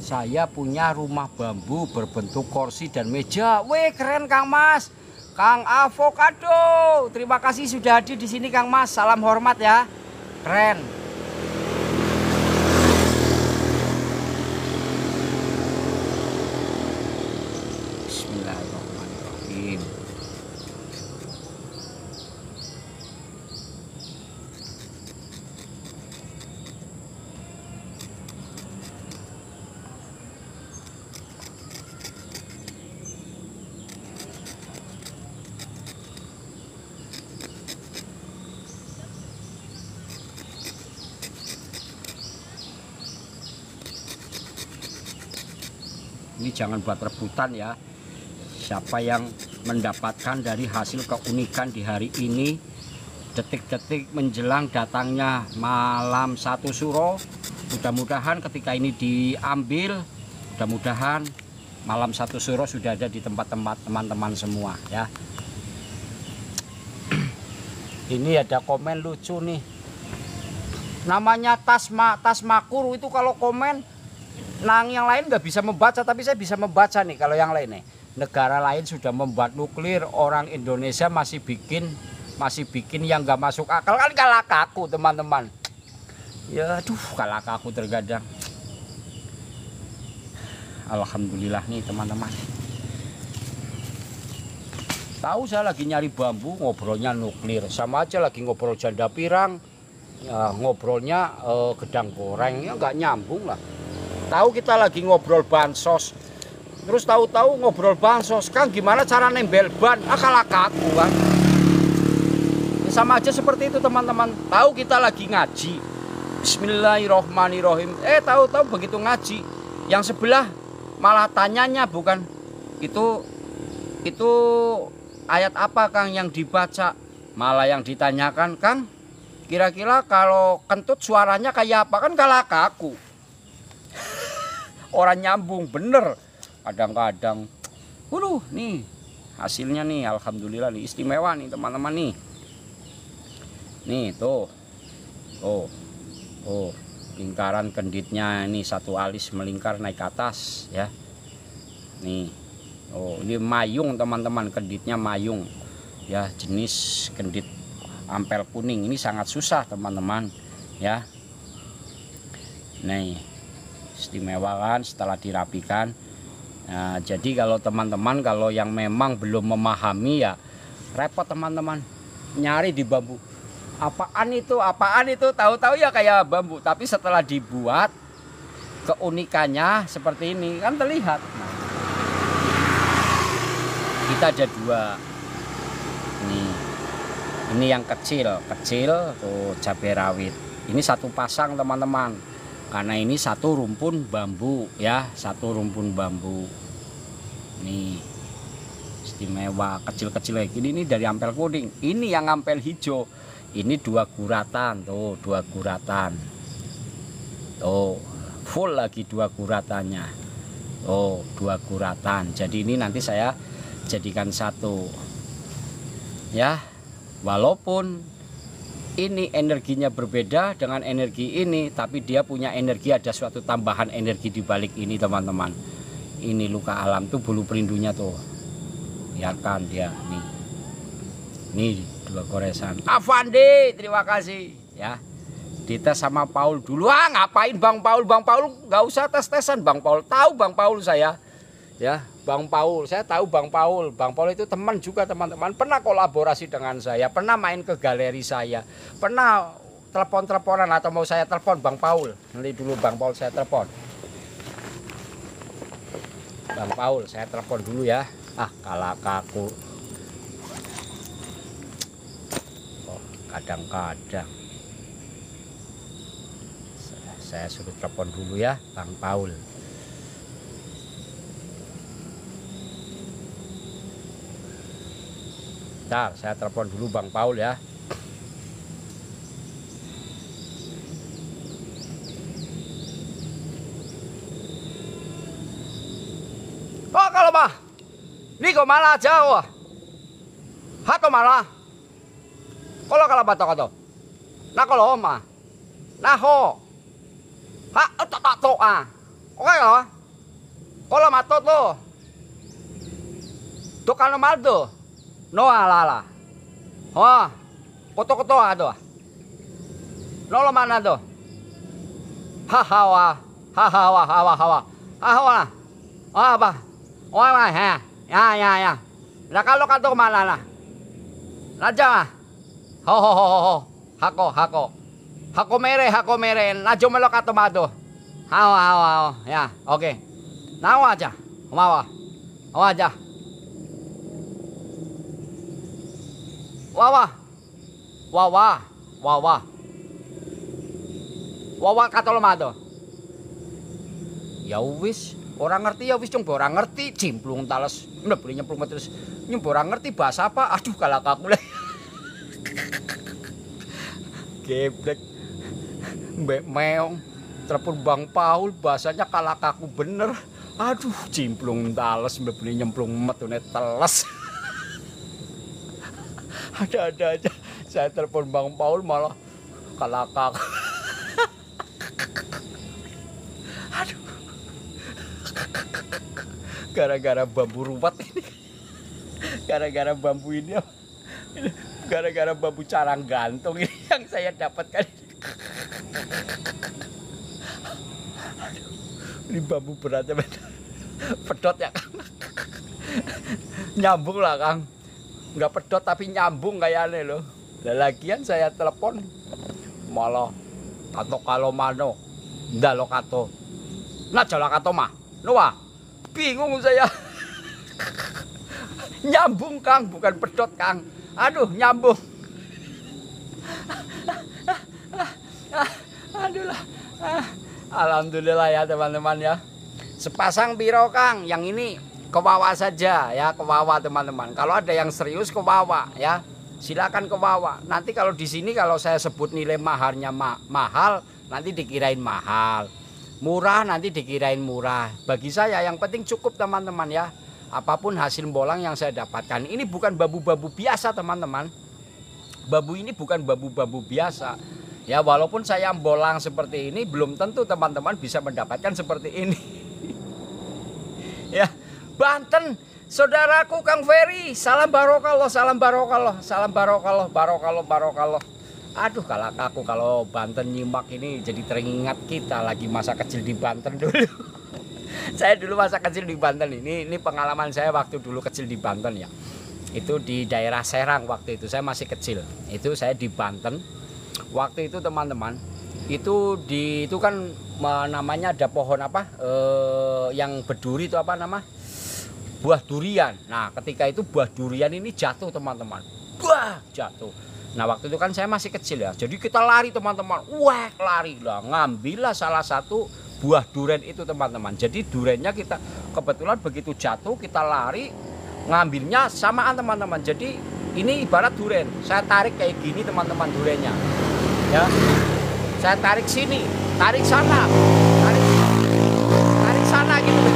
Saya punya rumah bambu berbentuk kursi dan meja. Wih, keren Kang Mas. Kang Avocado. Terima kasih sudah hadir di sini Kang Mas. Salam hormat ya. Keren. jangan buat rebutan ya. Siapa yang mendapatkan dari hasil keunikan di hari ini, detik-detik menjelang datangnya malam 1 Suro, mudah-mudahan ketika ini diambil, mudah-mudahan malam 1 Suro sudah ada di tempat-tempat teman-teman semua ya. Ini ada komen lucu nih, namanya Tasmakur itu kalau komen yang lain nggak bisa membaca, tapi saya bisa membaca nih. Kalau yang lain nih, negara lain sudah membuat nuklir, orang Indonesia masih bikin yang nggak masuk akal. Kan kalah kaku teman-teman ya. Aduh, kalah kaku terkadang. Alhamdulillah nih teman-teman, tahu saya lagi nyari bambu, ngobrolnya nuklir. Sama aja lagi ngobrol janda pirang ya, ngobrolnya gedang goreng, ya nggak nyambung lah. Tahu kita lagi ngobrol bansos, terus tahu-tahu ngobrol bansos, Kang gimana cara nembel ban? Kalah kaku kan. Ya, sama aja seperti itu teman-teman. Tahu kita lagi ngaji, Bismillahirrohmanirrohim, tahu-tahu begitu ngaji, yang sebelah malah tanyanya bukan itu ayat apa Kang yang dibaca, malah yang ditanyakan, Kang kira-kira kalau kentut suaranya kayak apa? Kan kalah kaku. Orang nyambung bener kadang-kadang. Nih hasilnya nih, alhamdulillah nih, istimewa nih teman-teman nih. Nih tuh lingkaran kenditnya ini satu alis melingkar naik ke atas ya. Nih ini mayung teman-teman, kenditnya mayung ya, jenis kendit ampel kuning. Ini sangat susah teman-teman ya. Nih istimewa kan setelah dirapikan. Nah, jadi kalau teman-teman kalau yang memang belum memahami ya repot teman-teman, nyari di bambu. Apaan itu, tahu-tahu ya kayak bambu, tapi setelah dibuat keunikannya seperti ini kan terlihat. Nah, kita ada 2 nih, ini yang kecil tuh cabai rawit. Ini satu pasang teman-teman, karena ini satu rumpun bambu ya, satu rumpun bambu nih istimewa, kecil-kecil kayak gini. Ini dari ampel kuning, ini yang ampel hijau. Ini 2 guratan tuh, 2 guratan tuh, full lagi 2 guratannya tuh, 2 guratan. Jadi ini nanti saya jadikan satu ya, walaupun ini energinya berbeda dengan energi ini, tapi dia punya energi, ada suatu tambahan energi di balik ini teman-teman. Ini luka alam tuh, bulu perindunya tuh, biarkan dia nih 2 goresan. Avandi, terima kasih ya. Dites sama Paul dulu. Ngapain Bang Paul nggak usah tes-tesan. Bang Paul tahu, Bang Paul saya ya, Bang Paul saya tahu. Bang Paul itu teman juga teman-teman, pernah kolaborasi dengan saya, pernah main ke galeri saya, pernah telepon-teleponan atau mau saya telepon Bang Paul. Nanti dulu Bang Paul saya telepon. Bang Paul saya telepon dulu ya. Kalah kaku. Kadang-kadang saya suruh telepon dulu ya Bang Paul. Bentar, saya telepon dulu Bang Paul ya. Kalau mah ini kok malah jauh. Hato malah. Kalau batok atau, nah kalau mah, nah ho, oke loh, kalau matot lo, tuh kalau maldo, no ala, koto ada, no mana do, hawa, apa, ya, nah kalau kato mana lah, raja. Hako mere, najo melok atomado. Ya, oke. Nawa aja, mawa aja. Wawa katolomado. Ya wis, Ora ngerti ya wis coba ora ngerti, cimplung tales. Mlebu nyemplung terus. Nyembo ora ngerti bahasa apa. Aduh kalak aku le. Geblek. Mbek meong. Telepon Bang Paul bahasanya kalak aku bener. Aduh cimplung tales mlebu nyemplung metune teles. Ada-ada aja. Saya telepon Bang Paul malah kalak aku. Aduh. Gara-gara bambu ruwet ini. Gara-gara bambu ini. Gara-gara bambu carang gantung ini yang saya dapatkan. Aduh. Ini bambu beratnya pedot ya Kang. Nyambung lah Kang. Enggak pedot tapi nyambung kayaknya loh. Lah lagian saya telepon malah kato kalau mano. Ndalo kato. Nah jala kato mah. Noah. Bingung saya. Nyambung Kang, bukan pedot Kang. Aduh, nyambung. Aduh lah. Alhamdulillah ya teman-teman ya. Sepasang piro Kang, yang ini kewawa saja ya, kewawa teman-teman. Kalau ada yang serius kewawa ya, silakan kewawa. Nanti kalau di sini kalau saya sebut nilai maharnya mahal, nanti dikirain mahal. Murah nanti dikirain murah. Bagi saya yang penting cukup teman-teman ya. Apapun hasil bolang yang saya dapatkan. Ini bukan bambu-bambu biasa teman-teman. Bambu ini bukan bambu-bambu biasa. Ya walaupun saya bolang seperti ini belum tentu teman-teman bisa mendapatkan seperti ini. Ya, Banten, saudaraku Kang Ferry, salam barokallah, salam barokallah, salam barokallah, barokallah, barokallah. Aduh kalak aku kalau Banten nyimak ini jadi teringat kita lagi masa kecil di Banten dulu. Saya dulu masa kecil di Banten ini pengalaman saya waktu dulu kecil di Banten ya. Itu di daerah Serang waktu itu saya masih kecil. Itu saya di Banten. Waktu itu teman-teman, itu kan namanya ada pohon apa? Yang berduri itu apa nama? Buah durian. Nah, ketika itu buah durian ini jatuh teman-teman. Wah, jatuh. Nah waktu itu kan saya masih kecil ya, jadi kita lari teman-teman, wah lari lah, ngambillah salah satu buah durian itu teman-teman. Jadi duriannya kita kebetulan begitu jatuh kita lari, ngambilnya samaan teman-teman. Jadi ini ibarat durian, saya tarik kayak gini teman-teman duriannya, ya. Saya tarik sini, tarik sana, tarik sana gitu.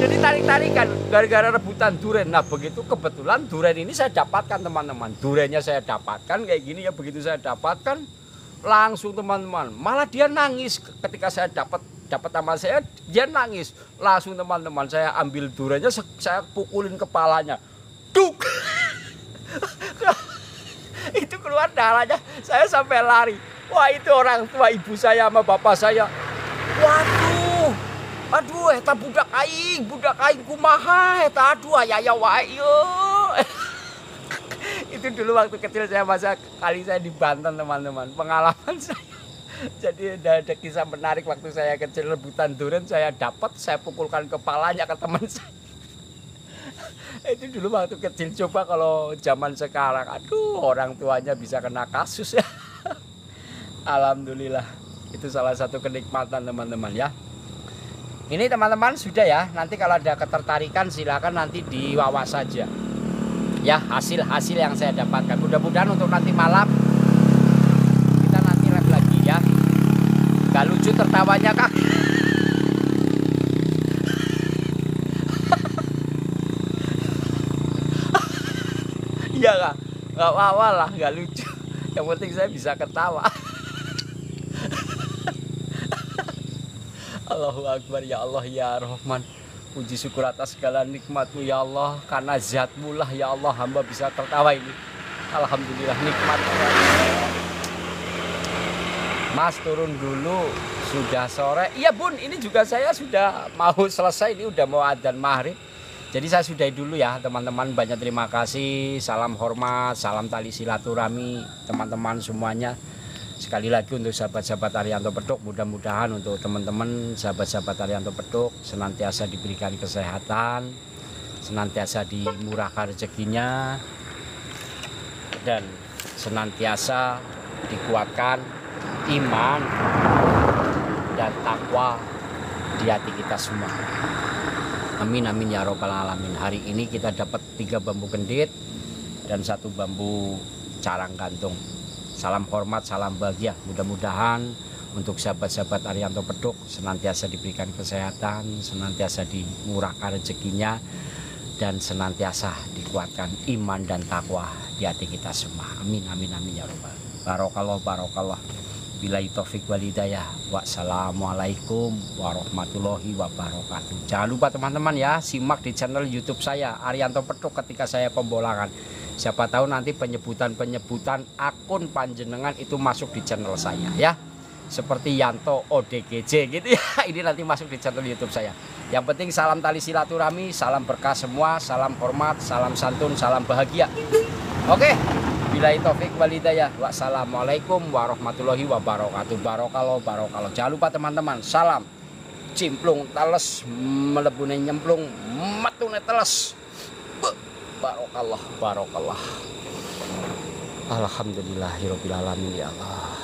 Jadi tarik-tarikan gara-gara rebutan durian. Nah begitu kebetulan durian ini saya dapatkan teman-teman. Duriannya saya dapatkan kayak gini ya. Begitu saya dapatkan langsung teman-teman. Malah dia nangis ketika saya dapat sama saya. Dia nangis langsung teman-teman. Saya ambil duriannya, saya pukulin kepalanya. Duk. Itu keluar darahnya. Saya sampai lari. Wah itu orang tua ibu saya sama bapak saya. Waduh. Aduh, eta budak aing kumaha eta, aduh aya wae yo. Itu dulu waktu kecil saya masa kali saya di Banten teman-teman. Pengalaman saya. Jadi ada kisah menarik waktu saya kecil rebutan durian saya dapat, saya pukulkan kepalanya ke teman saya. Itu dulu waktu kecil. Coba kalau zaman sekarang, aduh orang tuanya bisa kena kasus ya. Alhamdulillah. Itu salah satu kenikmatan teman-teman ya. Ini teman-teman sudah ya, nanti kalau ada ketertarikan silakan nanti diwawa saja. Ya hasil-hasil yang saya dapatkan. Mudah-mudahan untuk nanti malam kita nanti live lagi ya. Gak lucu tertawanya Kak. Iya Kak, gak apa-apa lah, gak lucu. Yang penting saya bisa ketawa. Allahu Akbar, ya Allah ya Rahman. Puji syukur atas segala nikmat-Mu ya Allah. Karena zat-Mu lah ya Allah hamba bisa tertawa ini. Alhamdulillah nikmat. Mas turun dulu, sudah sore. Iya Bun, ini juga saya sudah mau selesai. Ini udah mau adzan maghrib. Jadi saya sudahi dulu ya teman-teman. Banyak terima kasih. Salam hormat, salam tali silaturahmi teman-teman semuanya. Sekali lagi untuk sahabat-sahabat Arianto Pedok, mudah-mudahan untuk teman-teman sahabat-sahabat Arianto Pedok senantiasa diberikan kesehatan, senantiasa dimurahkan rezekinya, dan senantiasa dikuatkan iman dan takwa di hati kita semua. Amin amin ya robbal alamin. Hari ini kita dapat 3 bambu gendit dan 1 bambu carang gantung. Salam hormat, salam bahagia. Mudah-mudahan untuk sahabat-sahabat Arianto Pedok senantiasa diberikan kesehatan, senantiasa dimurahkan rezekinya, dan senantiasa dikuatkan iman dan takwa di hati kita semua. Amin amin amin ya robbal. Barokallah barokallah. Billahi taufik wal hidayah. Wassalamualaikum warahmatullahi wabarakatuh. Jangan lupa teman-teman ya, simak di channel YouTube saya Arianto Pedok ketika saya pembolangan. Siapa tahu nanti penyebutan akun panjenengan itu masuk di channel saya ya. Seperti Yanto ODGJ gitu ya. Ini nanti masuk di channel YouTube saya. Yang penting salam tali silaturahmi, salam berkah semua, salam hormat, salam santun, salam bahagia. Oke. Billahi taufik wal hidayah. Wassalamualaikum warahmatullahi wabarakatuh. Barokallah barokallah. Jangan lupa teman-teman, salam cimplung teles melebune nyemplung metune teles. Barokallah barokallah. Alhamdulillahirabbil alamin ya Allah.